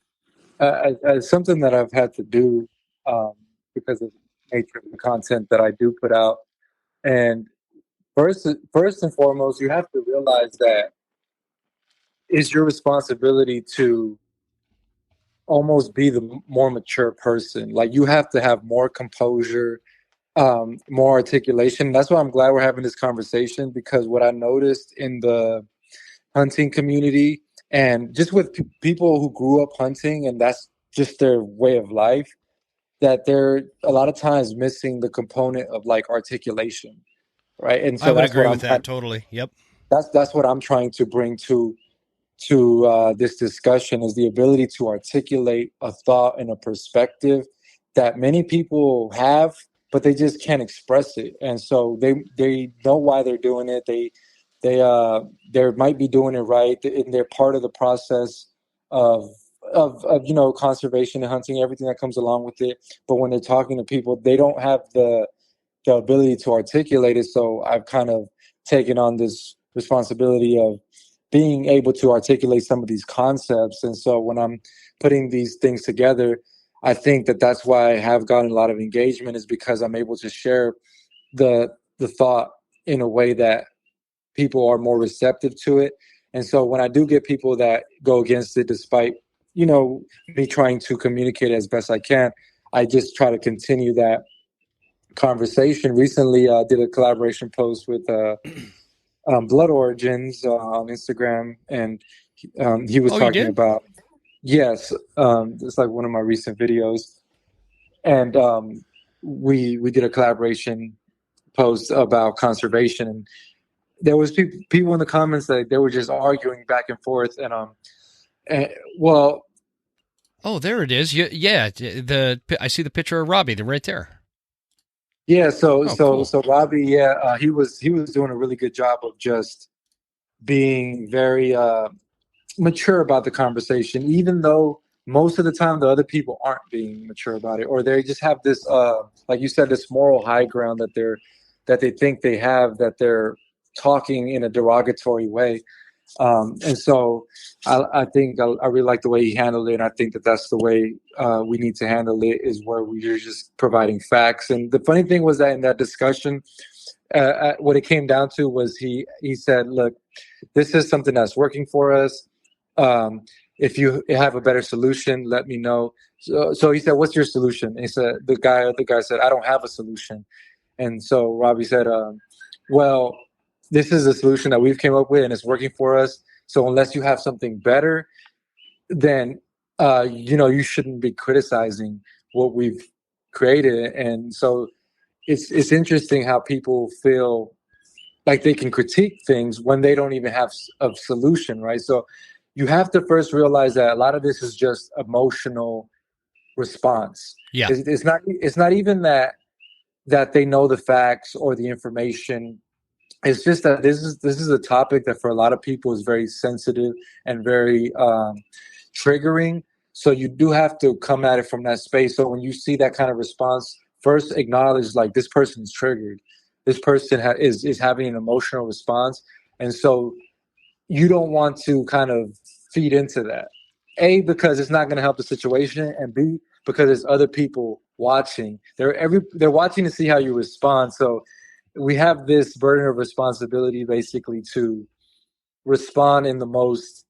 as something that I've had to do um, because of the nature of the content that I do put out. And first and foremost, you have to realize that it's your responsibility to almost be the more mature person. Like you have to have more composure, more articulation. That's why I'm glad we're having this conversation because what I noticed in the hunting community and just with people who grew up hunting and that's just their way of life, that they're a lot of times missing the component of like articulation, right? And I so would that's what agree I'm with kind that totally. Yep. that's what I'm trying to bring to this discussion is the ability to articulate a thought and a perspective that many people have, but they just can't express it. And so they know why they're doing it. They might be doing it right, and they're part of the process of of conservation and hunting, everything that comes along with it. But when they're talking to people, they don't have the ability to articulate it. So I've kind of taken on this responsibility of being able to articulate some of these concepts. And so when I'm putting these things together, I think that that's why I have gotten a lot of engagement is because I'm able to share the thought in a way that people are more receptive to it. And so when I do get people that go against it, despite me trying to communicate as best I can, I just try to continue that conversation. Recently, I did a collaboration post with Blood Origins on Instagram, and he was Oh, you talking did? about yes, it's like one of my recent videos, and we did a collaboration post about conservation, and there was people in the comments that they were just arguing back and forth, and Uh, well, Oh, there it is. Yeah. I see the picture of Robbie. They're right there. yeah. So Oh, so cool. so Robbie, yeah, he was doing a really good job of just being very mature about the conversation, even though most of the time the other people aren't being mature about it, or they just have this, like you said, this moral high ground that they think they have, that they're talking in a derogatory way. And so I think I really like the way he handled it. And I think that that's the way we need to handle it, is where we're just providing facts. And the funny thing was that in that discussion, what it came down to was he said, look, this is something that's working for us. If you have a better solution, let me know. So he said, what's your solution? And he said, the guy said, I don't have a solution. And so Robbie said, well, this is a solution that we've came up with and it's working for us. So unless you have something better, then you shouldn't be criticizing what we've created. And so it's interesting how people feel like they can critique things when they don't even have a solution, right? So you have to first realize that a lot of this is just emotional response. Yeah. It's not even that they know the facts or the information. It's just that this is a topic that for a lot of people is very sensitive and very triggering. So you do have to come at it from that space. So when you see that kind of response, first acknowledge, like, this person is triggered. This person is having an emotional response, and so you don't want to kind of feed into that. A, because it's not going to help the situation, and B, because there's other people watching. They're watching to see how you respond. So we have this burden of responsibility, basically, to respond in the most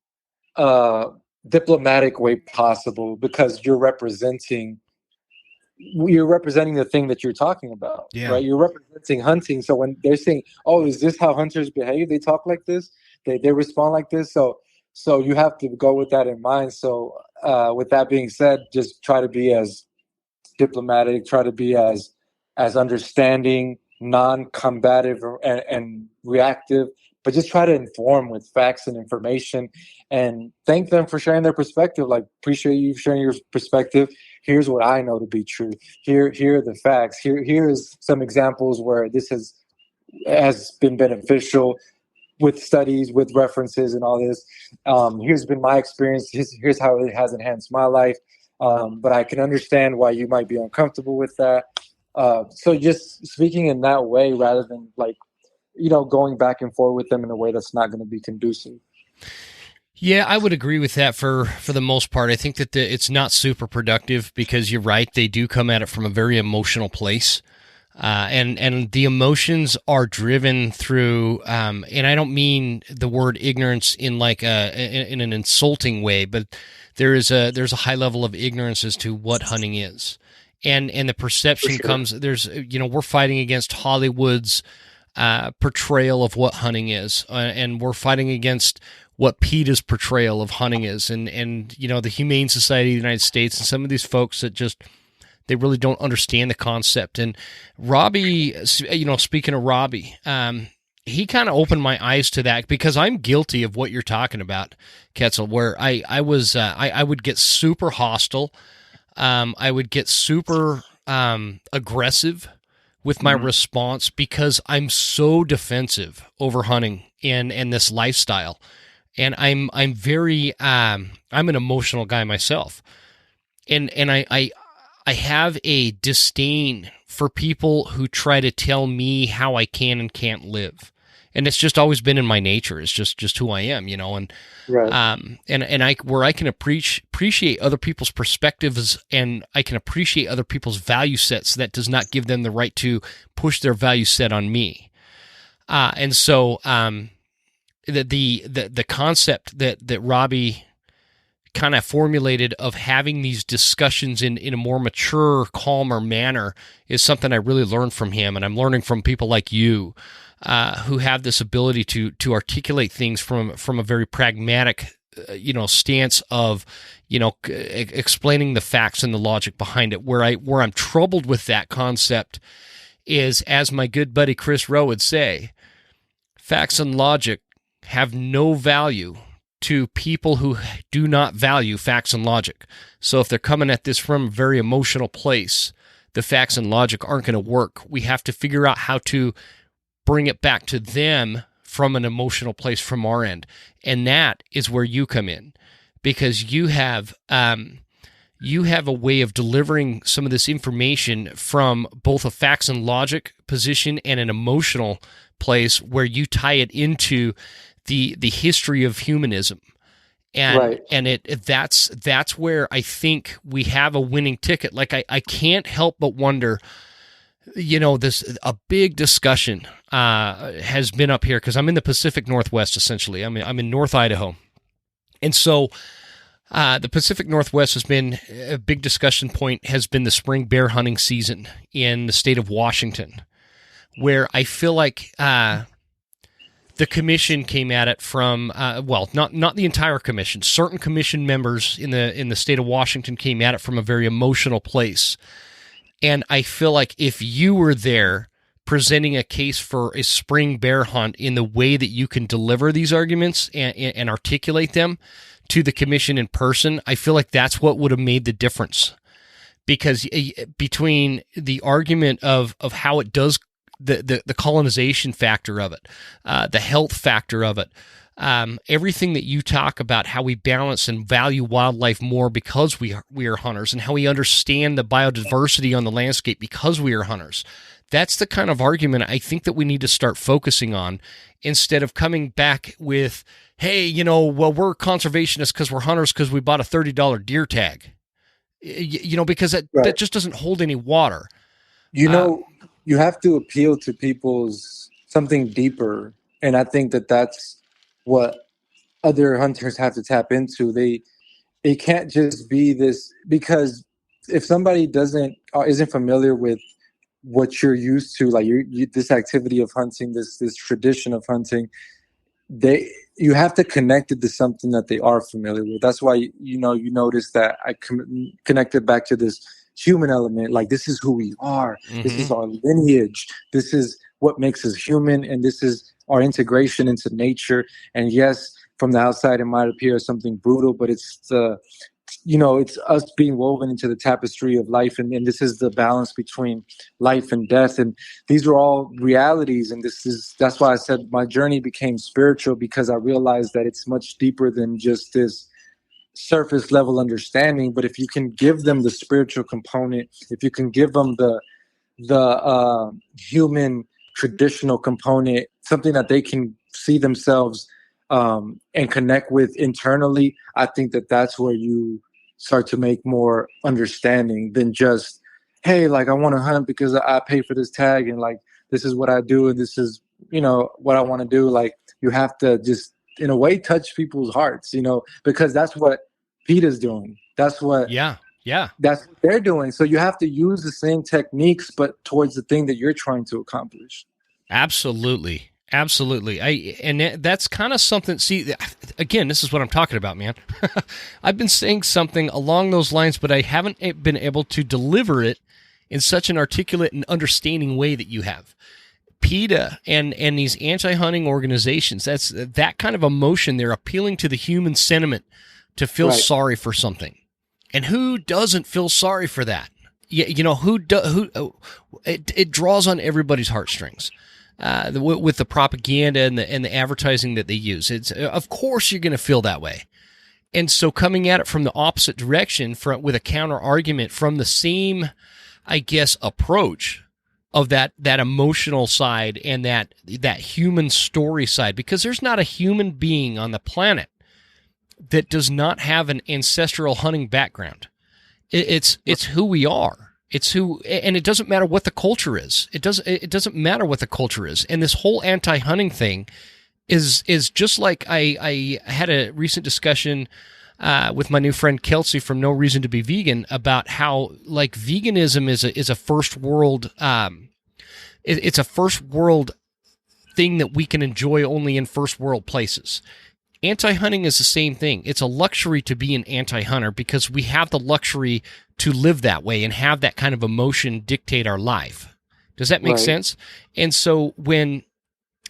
uh, diplomatic way possible, because you're representing the thing that you're talking about, Yeah. right? You're representing hunting. So when they're saying, "Oh, is this how hunters behave? They talk like this. They respond like this." So you have to go with that in mind. So with that being said, just try to be as diplomatic, try to be as understanding, non-combative, and reactive, but just try to inform with facts and information, and thank them for sharing their perspective. Like, appreciate you sharing your perspective. Here's what I know to be true. Here are the facts. Here's some examples where this has been beneficial, with studies, with references, and all this. Here's been my experience. Here's how it has enhanced my life. But I can understand why you might be uncomfortable with that. So just speaking in that way, rather than, like, going back and forth with them in a way that's not going to be conducive. Yeah, I would agree with that for the most part. I think that it's not super productive because you're right. They do come at it from a very emotional place. And the emotions are driven through, and I don't mean the word ignorance in like in an insulting way, but there's a high level of ignorance as to what hunting is, and the perception comes. We're fighting against Hollywood's portrayal of what hunting is, and we're fighting against what PETA's portrayal of hunting is, and the Humane Society of the United States and some of these folks that just they really don't understand the concept. And Robbie, speaking of Robbie, he kind of opened my eyes to that because I'm guilty of what you're talking about, Quetzal, where I would get super hostile. I would get super aggressive with my response because I'm so defensive over hunting and this lifestyle. And I'm very I'm an emotional guy myself. And I have a disdain for people who try to tell me how I can and can't live. And it's just always been in my nature. It's just who I am, and Right. and I where I can appreciate other people's perspectives and I can appreciate other people's value sets. That does not give them the right to push their value set on me. And so the concept that Robbie kind of formulated of having these discussions in a more mature, calmer manner is something I really learned from him, and I'm learning from people like you who have this ability to articulate things from a very pragmatic stance of explaining the facts and the logic behind it. Where I'm troubled with that concept is, as my good buddy Chris Rowe would say, facts and logic have no value to people who do not value facts and logic. So if they're coming at this from a very emotional place, the facts and logic aren't going to work. We have to figure out how to bring it back to them from an emotional place from our end. And that is where you come in, because you have a way of delivering some of this information from both a facts and logic position and an emotional place where you tie it into the history of humanism. And Right. and that's where I think we have a winning ticket. Like I can't help but wonder, a big discussion has been up here because I'm in the Pacific Northwest, essentially. I'm in North Idaho. And so the Pacific Northwest has been a big discussion point, has been the spring bear hunting season in the state of Washington, where I feel like the commission came at it from, not the entire commission. Certain commission members in the state of Washington came at it from a very emotional place. And I feel like if you were there presenting a case for a spring bear hunt in the way that you can deliver these arguments and articulate them to the commission in person, I feel like that's what would have made the difference. Because between the argument of how it does, the colonization factor of it, the health factor of it, everything that you talk about, how we balance and value wildlife more because we are hunters, and how we understand the biodiversity on the landscape because we are hunters. That's the kind of argument I think that we need to start focusing on, instead of coming back with, hey, we're conservationists because we're hunters because we bought a $30 deer tag. Because that just doesn't hold any water. You have to appeal to people's something deeper. And I think that's what other hunters have to tap into. It can't just be this, because if somebody isn't familiar with what you're used to, like this activity of hunting, this tradition of hunting, you have to connect it to something that they are familiar with. That's why you notice that I connected back to this human element. Like, this is who we are. Mm-hmm. This is our lineage. This is what makes us human, and this is our integration into nature. And yes, from the outside it might appear as something brutal, but it's it's us being woven into the tapestry of life, and this is the balance between life and death, and these are all realities. And that's why I said my journey became spiritual, because I realized that it's much deeper than just this surface level understanding. But if you can give them the spiritual component, if you can give them the human traditional component, something that they can see themselves and connect with internally, I think that's where you start to make more understanding than just, hey, like, I want to hunt because I pay for this tag, and like, this is what I do, and this is what I want to do. Like, you have to just, in a way, touch people's hearts, because that's what PETA's doing. That's what that's what they're doing. So you have to use the same techniques, but towards the thing that you're trying to accomplish. Absolutely. And that's kind of something. See, again, this is what I'm talking about, man. I've been saying something along those lines, but I haven't been able to deliver it in such an articulate and understanding way that you have. PETA and these anti-hunting organizations, that's that kind of emotion. They're appealing to the human sentiment to feel sorry for something. And who doesn't feel sorry for that? It draws on everybody's heartstrings. With the propaganda and the advertising that they use, it's of course you're going to feel that way. And so coming at it from the opposite direction, with a counter argument from the same, I guess, approach of that emotional side and that human story side, because there's not a human being on the planet that does not have an ancestral hunting background. It's who we are. It's who, and it doesn't matter what the culture is. It doesn't matter what the culture is. And this whole anti-hunting thing is just like I had a recent discussion with my new friend Kelsey from No Reason to Be Vegan about how, like, veganism is a first world it's a first world thing that we can enjoy only in first world places. Anti-hunting is the same thing. It's a luxury to be an anti-hunter because we have the luxury to live that way and have that kind of emotion dictate our life. Does that make sense? And so when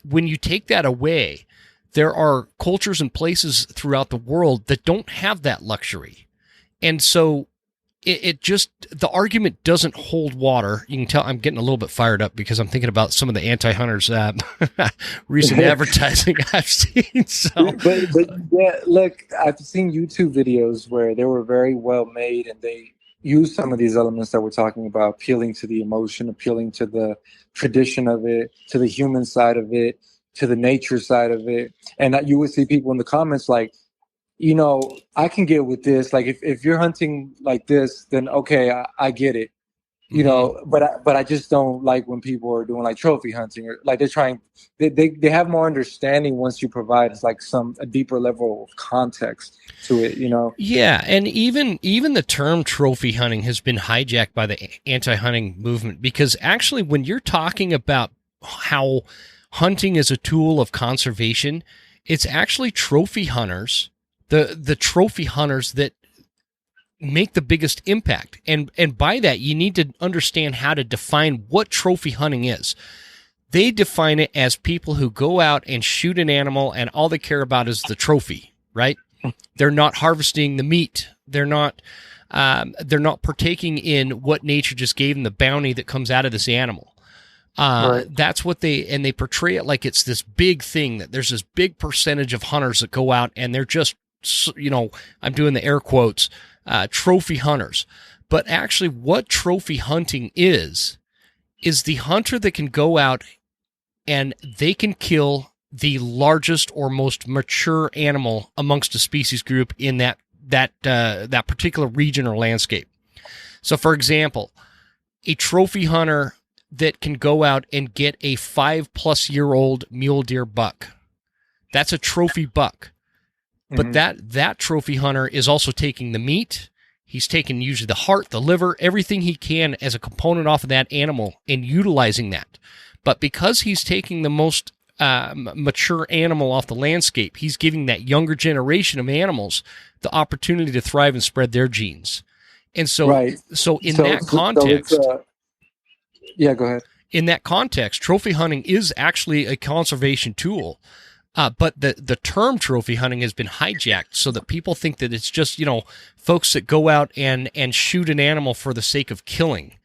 you take that away, there are cultures and places throughout the world that don't have that luxury. And so it just, the argument doesn't hold water. You can tell I'm getting a little bit fired up because I'm thinking about some of the anti-hunters recent advertising I've seen. So, but yeah, look, I've seen YouTube videos where they were very well made, and they use some of these elements that we're talking about, appealing to the emotion, appealing to the tradition of it, to the human side of it, to the nature side of it. And you would see people in the comments like, I can get with this. Like if you're hunting like this, then okay, I get it. But I just don't like when people are doing like trophy hunting, or like they have more understanding once you provide like a deeper level of context to it. Yeah, and even the term trophy hunting has been hijacked by the anti-hunting movement, because actually when you're talking about how hunting is a tool of conservation, it's actually trophy hunters, the trophy hunters that make the biggest impact. And by that, you need to understand how to define what trophy hunting is. They define it as people who go out and shoot an animal and all they care about is the trophy, right? They're not harvesting the meat. They're not partaking in what nature just gave them, the bounty that comes out of this animal. Right. That's what they portray it like it's this big thing, that there's this big percentage of hunters that go out and they're just, I'm doing the air quotes, trophy hunters. But actually what trophy hunting is the hunter that can go out and they can kill the largest or most mature animal amongst a species group in that particular region or landscape. So for example, a trophy hunter that can go out and get a 5+ year-old mule deer buck, that's a trophy buck. But that trophy hunter is also taking the meat. He's taking usually the heart, the liver, everything he can as a component off of that animal and utilizing that. But because he's taking the most mature animal off the landscape, he's giving that younger generation of animals the opportunity to thrive and spread their genes. And so, that context, yeah, go ahead. In that context, trophy hunting is actually a conservation tool. But the term trophy hunting has been hijacked so that people think that it's just, folks that go out and shoot an animal for the sake of killing.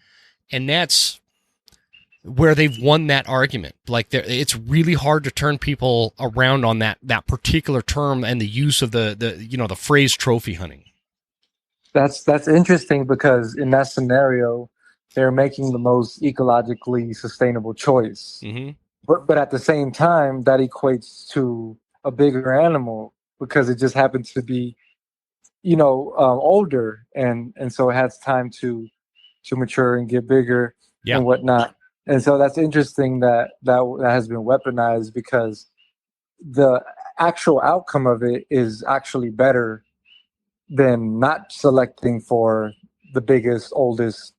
And that's where they've won that argument. Like, it's really hard to turn people around on that particular term and the use of the phrase trophy hunting. That's interesting, because in that scenario, they're making the most ecologically sustainable choice. Mm-hmm. But at the same time, that equates to a bigger animal because it just happens to be, older, and so it has time to mature and get bigger and whatnot. And so that's interesting that has been weaponized, because the actual outcome of it is actually better than not selecting for the biggest, oldest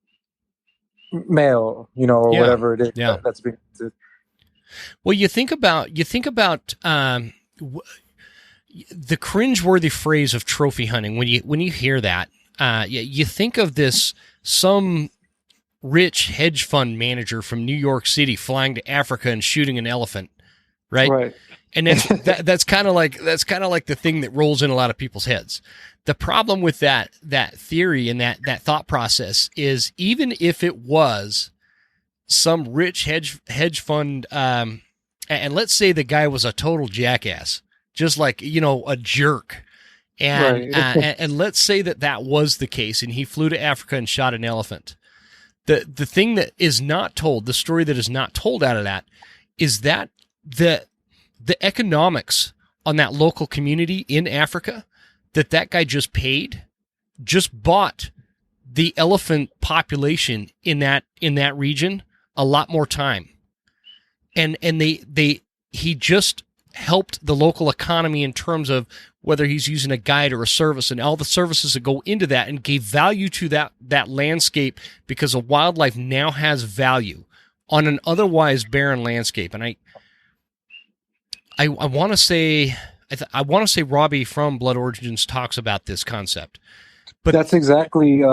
male, or whatever it is that's being. Well, you think about the cringeworthy phrase of trophy hunting. When you hear that, you think of some rich hedge fund manager from New York City flying to Africa and shooting an elephant, right? Right. And that's kind of like the thing that rolls in a lot of people's heads. The problem with that theory and that thought process is, even if it was some rich hedge fund, and let's say the guy was a total jackass, just like, a jerk. And, right. And let's say that was the case, and he flew to Africa and shot an elephant. The thing that is not told, the story that is not told out of that, is that the economics on that local community in Africa that guy just bought the elephant population in that region a lot more time. And he just helped the local economy in terms of whether he's using a guide or a service and all the services that go into that, and gave value to that landscape, because a wildlife now has value on an otherwise barren landscape. And I want to say Robbie from Blood Origins talks about this concept. But that's exactly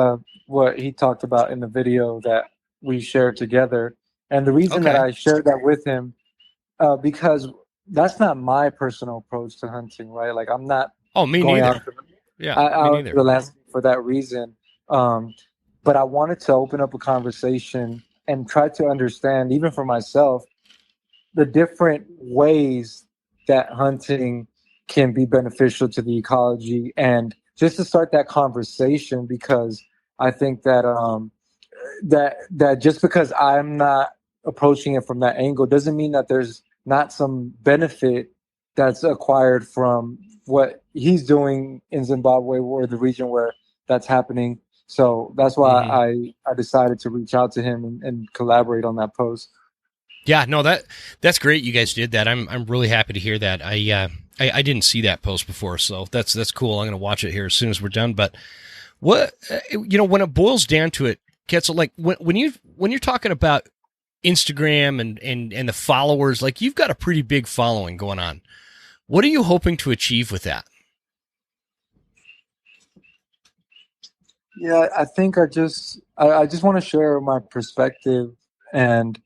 what he talked about in the video that we shared together. And the reason that I shared that with him, because that's not my personal approach to hunting, right? Like I'm not Oh, me going neither. out Yeah, me out into neither. the landscape for that reason. Um, but I wanted to open up a conversation and try to understand, even for myself, the different ways that hunting can be beneficial to the ecology, and just to start that conversation, because I think that that just because I'm not approaching it from that angle doesn't mean that there's not some benefit that's acquired from what he's doing in Zimbabwe or the region where that's happening. So that's why Hmm. I decided to reach out to him and collaborate on that post. Yeah, no, that's great. You guys did that. I'm really happy to hear that. I didn't see that post before, so that's cool. I'm going to watch it here as soon as we're done. But what when it boils down to it, Quetzal, like when you're talking about Instagram and the followers, like you've got a pretty big following going on. What are you hoping to achieve with that? Yeah, I think I just want to share my perspective and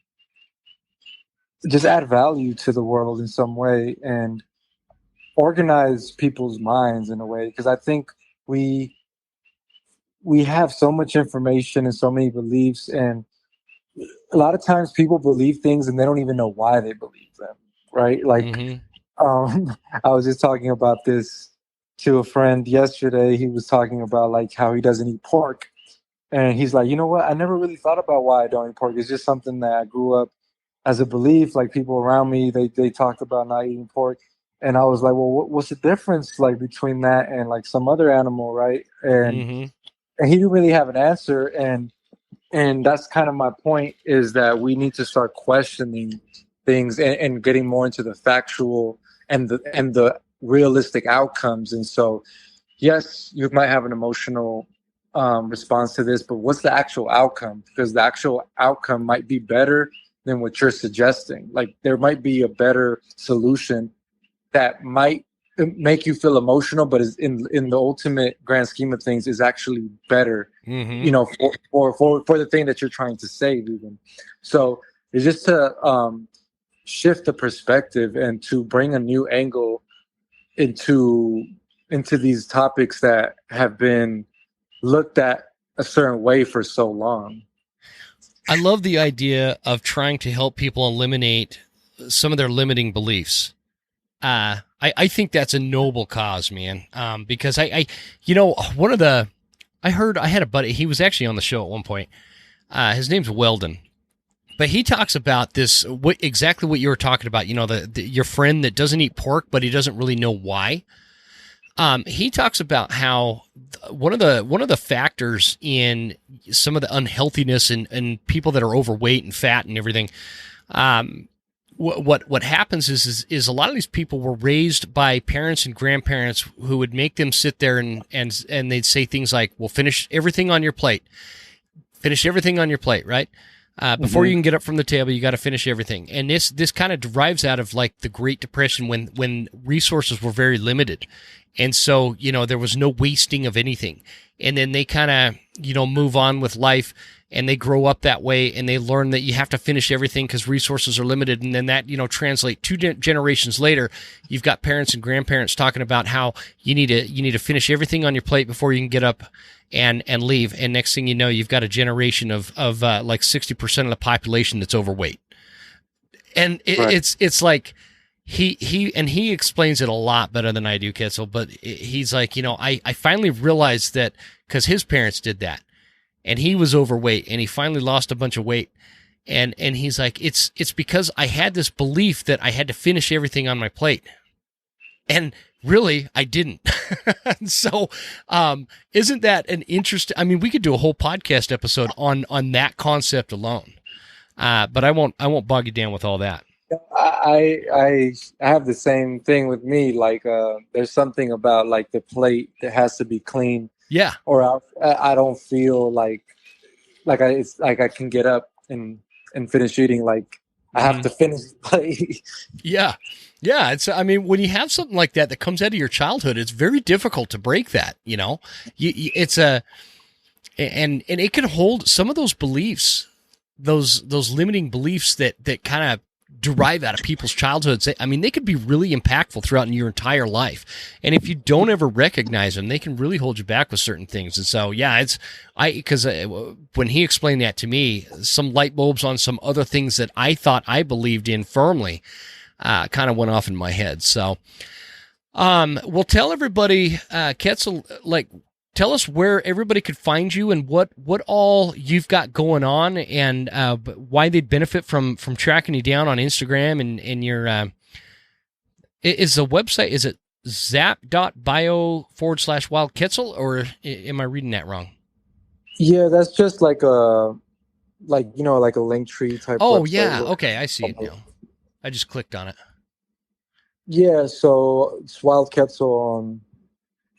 just add value to the world in some way and organize people's minds in a way, because I think we we have so much information and so many beliefs, and a lot of times people believe things and they don't even know why they believe them, right? Like Mm-hmm. I was just talking about this to a friend yesterday. He was talking about like how he doesn't eat pork. And he's like, you know what? I never really thought about why I don't eat pork. It's just something that I grew up as a belief. Like people around me, they talked about not eating pork. And I was like, well, what's the difference like between that and like some other animal, right? Mm-hmm. And he didn't really have an answer. And that's kind of my point, is that we need to start questioning things and getting more into the factual and the realistic outcomes. And so yes, you might have an emotional response to this, but what's the actual outcome? Because the actual outcome might be better than what you're suggesting. Like there might be a better solution that might make you feel emotional, but is in the ultimate grand scheme of things is actually better, Mm-hmm. you know, for the thing that you're trying to save, even. So it's just to shift the perspective and to bring a new angle into these topics that have been looked at a certain way for so long. I love the idea of trying to help people eliminate some of their limiting beliefs. I think that's a noble cause, man. Because one of the, I heard, I had a buddy, he was actually on the show at one point. His name's Weldon, but he talks about this, exactly what you were talking about. You know, your friend that doesn't eat pork, but he doesn't really know why. He talks about how one of the factors in some of the unhealthiness and people that are overweight and fat and everything. What happens is a lot of these people were raised by parents and grandparents who would make them sit there and they'd say things like, "Well, finish everything on your plate. Finish everything on your plate, right? Before Mm-hmm. you can get up from the table, you got to finish everything." And this kind of derives out of like the Great Depression when resources were very limited, and so there was no wasting of anything. And then they kind of move on with life, and they grow up that way, and they learn that you have to finish everything because resources are limited. And then that translate two generations later, you've got parents and grandparents talking about how you need to finish everything on your plate before you can get up and leave. And next thing you know, you've got a generation of like 60% of the population that's overweight. And Right. it's like he explains it a lot better than I do, Quetzal. But he's like, I finally realized that because his parents did that, and he was overweight, and he finally lost a bunch of weight. And he's like, it's because I had this belief that I had to finish everything on my plate, and really I didn't. So, isn't that an interesting? I mean, we could do a whole podcast episode on that concept alone. But I won't bog you down with all that. I have the same thing with me. Like there's something about like the plate that has to be clean, Yeah. or I don't feel like it's like I can get up and finish eating. Like I have Mm-hmm. to finish the plate. Yeah. Yeah. I mean, when you have something like that comes out of your childhood, it's very difficult to break that, it's and it can hold some of those beliefs, those limiting beliefs that kind of derive out of people's childhoods. I mean, they could be really impactful throughout your entire life. And if you don't ever recognize them, they can really hold you back with certain things. And so, yeah, because when he explained that to me, some light bulbs on some other things that I thought I believed in firmly kind of went off in my head. So, well, tell everybody, Quetzal, tell us where everybody could find you and what all you've got going on, and why they'd benefit from tracking you down on Instagram and your is the website, is it zap.bio/Wild Quetzal, or am I reading that wrong? Yeah, that's just like a link tree type. Oh website. yeah, okay, I see it now. I just clicked on it. Yeah, so it's Wild Quetzal on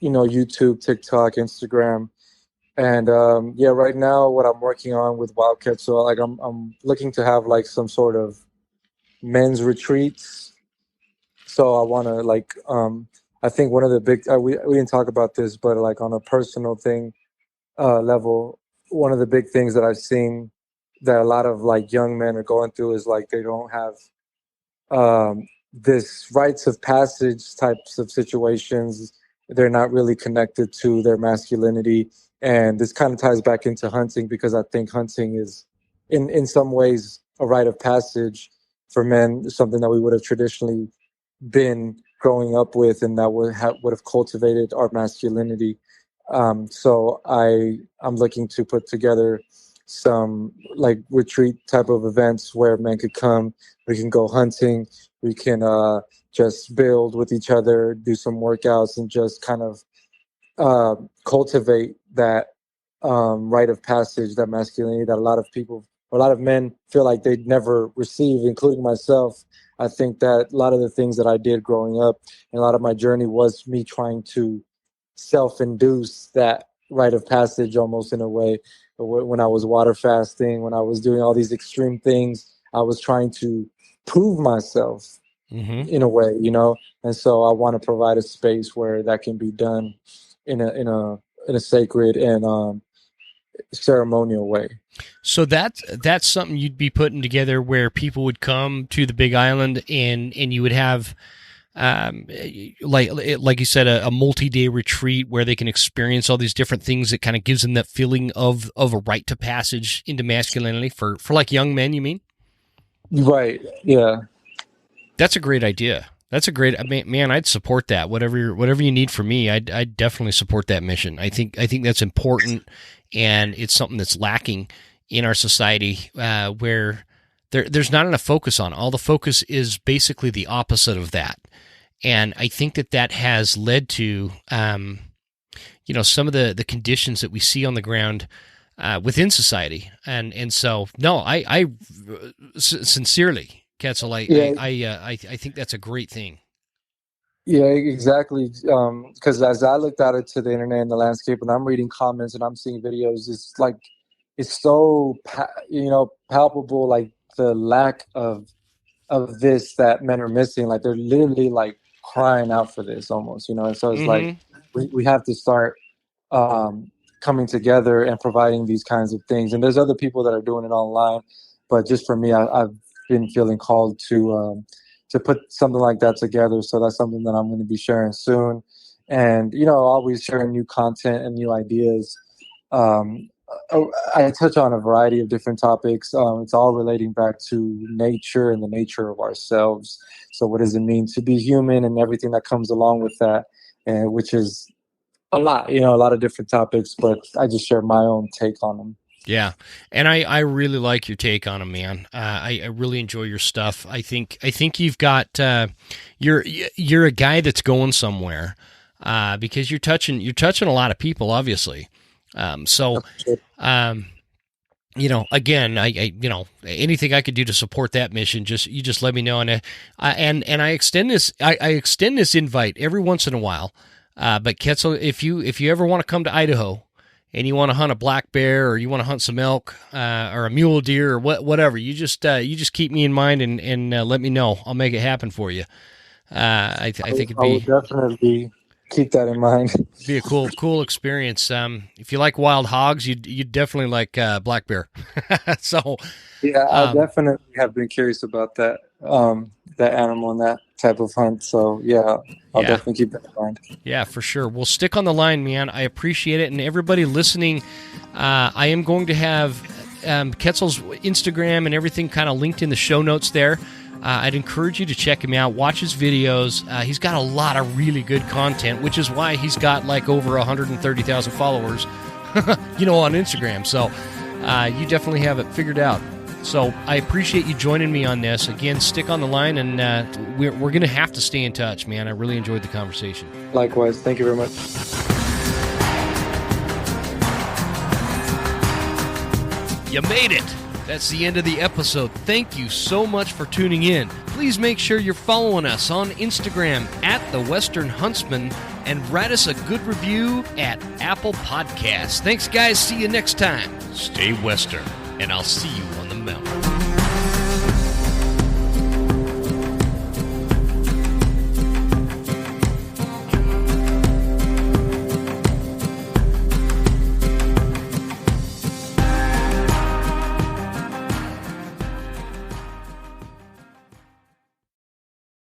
YouTube, TikTok, Instagram. And right now what I'm working on with Wild Quetzal, like I'm looking to have like some sort of men's retreats. So I want to I think one of the big we didn't talk about this, but like on a personal thing level, one of the big things that I've seen that a lot of like young men are going through is like they don't have this rites of passage types of situations. They're not really connected to their masculinity. And this kind of ties back into hunting, because I think hunting is in some ways a rite of passage for men, something that we would have traditionally been growing up with, and that would have cultivated our masculinity. So I'm looking to put together some like retreat type of events where men could come. We can go hunting. We can just build with each other, do some workouts, and just kind of cultivate that rite of passage, that masculinity that a lot of men feel like they'd never receive, including myself. I think that a lot of the things that I did growing up and a lot of my journey was me trying to self-induce that rite of passage, almost in a way. When I was water fasting, when I was doing all these extreme things, I was trying to prove myself in a way, and so I want to provide a space where that can be done in a sacred and ceremonial way. So that's something you'd be putting together, where people would come to the Big Island and you would have like you said, a multi-day retreat where they can experience all these different things that kind of gives them that feeling of a rite to passage into masculinity for like young men, you mean? Right. Yeah. That's a great idea. That's a great, man. I'd support that. Whatever you need from me, I'd definitely support that mission. I think that's important, and it's something that's lacking in our society, where there's not enough focus on. All the focus is basically the opposite of that, and I think that has led to, some of the conditions that we see on the ground within society, and so no, I sincerely. Quetzal, I think that's a great thing. Yeah, exactly. Because as I looked out into the internet and the landscape, and I'm reading comments and I'm seeing videos, it's so palpable, like the lack of this that men are missing. Like they're literally like crying out for this almost, and so it's like we have to start coming together and providing these kinds of things. And there's other people that are doing it online, but just for me, I've been feeling called to put something like that together. So that's something that I'm going to be sharing soon, and always sharing new content and new ideas. I touch on a variety of different topics. It's all relating back to nature and the nature of ourselves. So what does it mean to be human and everything that comes along with that, and which is a lot, a lot of different topics, but I just share my own take on them. Yeah, and I really like your take on them, man. I really enjoy your stuff. I think you've got you're a guy that's going somewhere, because you're touching a lot of people, obviously. Again, I anything I could do to support that mission, you just let me know, and I extend this invite every once in a while. But Quetzal, if you ever want to come to Idaho, and you want to hunt a black bear, or you want to hunt some elk, or a mule deer, or whatever, you just keep me in mind and let me know. I'll make it happen for you. I think it'd be. I would definitely keep that in mind. Be a cool experience. If you like wild hogs, you'd definitely like black bear. So, Yeah, I definitely have been curious about that animal and that type of hunt. So yeah, I'll yeah, definitely keep that in mind. yeah, for sure. Well, stick on the line, man. I appreciate it, and everybody listening, I am going to have Quetzal's Instagram and everything kind of linked in the show notes there. I'd encourage you to check him out, watch his videos. He's got a lot of really good content, which is why he's got like over 130,000 followers, on Instagram. So you definitely have it figured out. So I appreciate you joining me on this. Again, stick on the line, and we're going to have to stay in touch, man. I really enjoyed the conversation. Likewise. Thank you very much. You made it. That's the end of the episode. Thank you so much for tuning in. Please make sure you're following us on Instagram at The Western Huntsman and write us a good review at Apple Podcasts. Thanks, guys. See you next time. Stay Western, and I'll see you on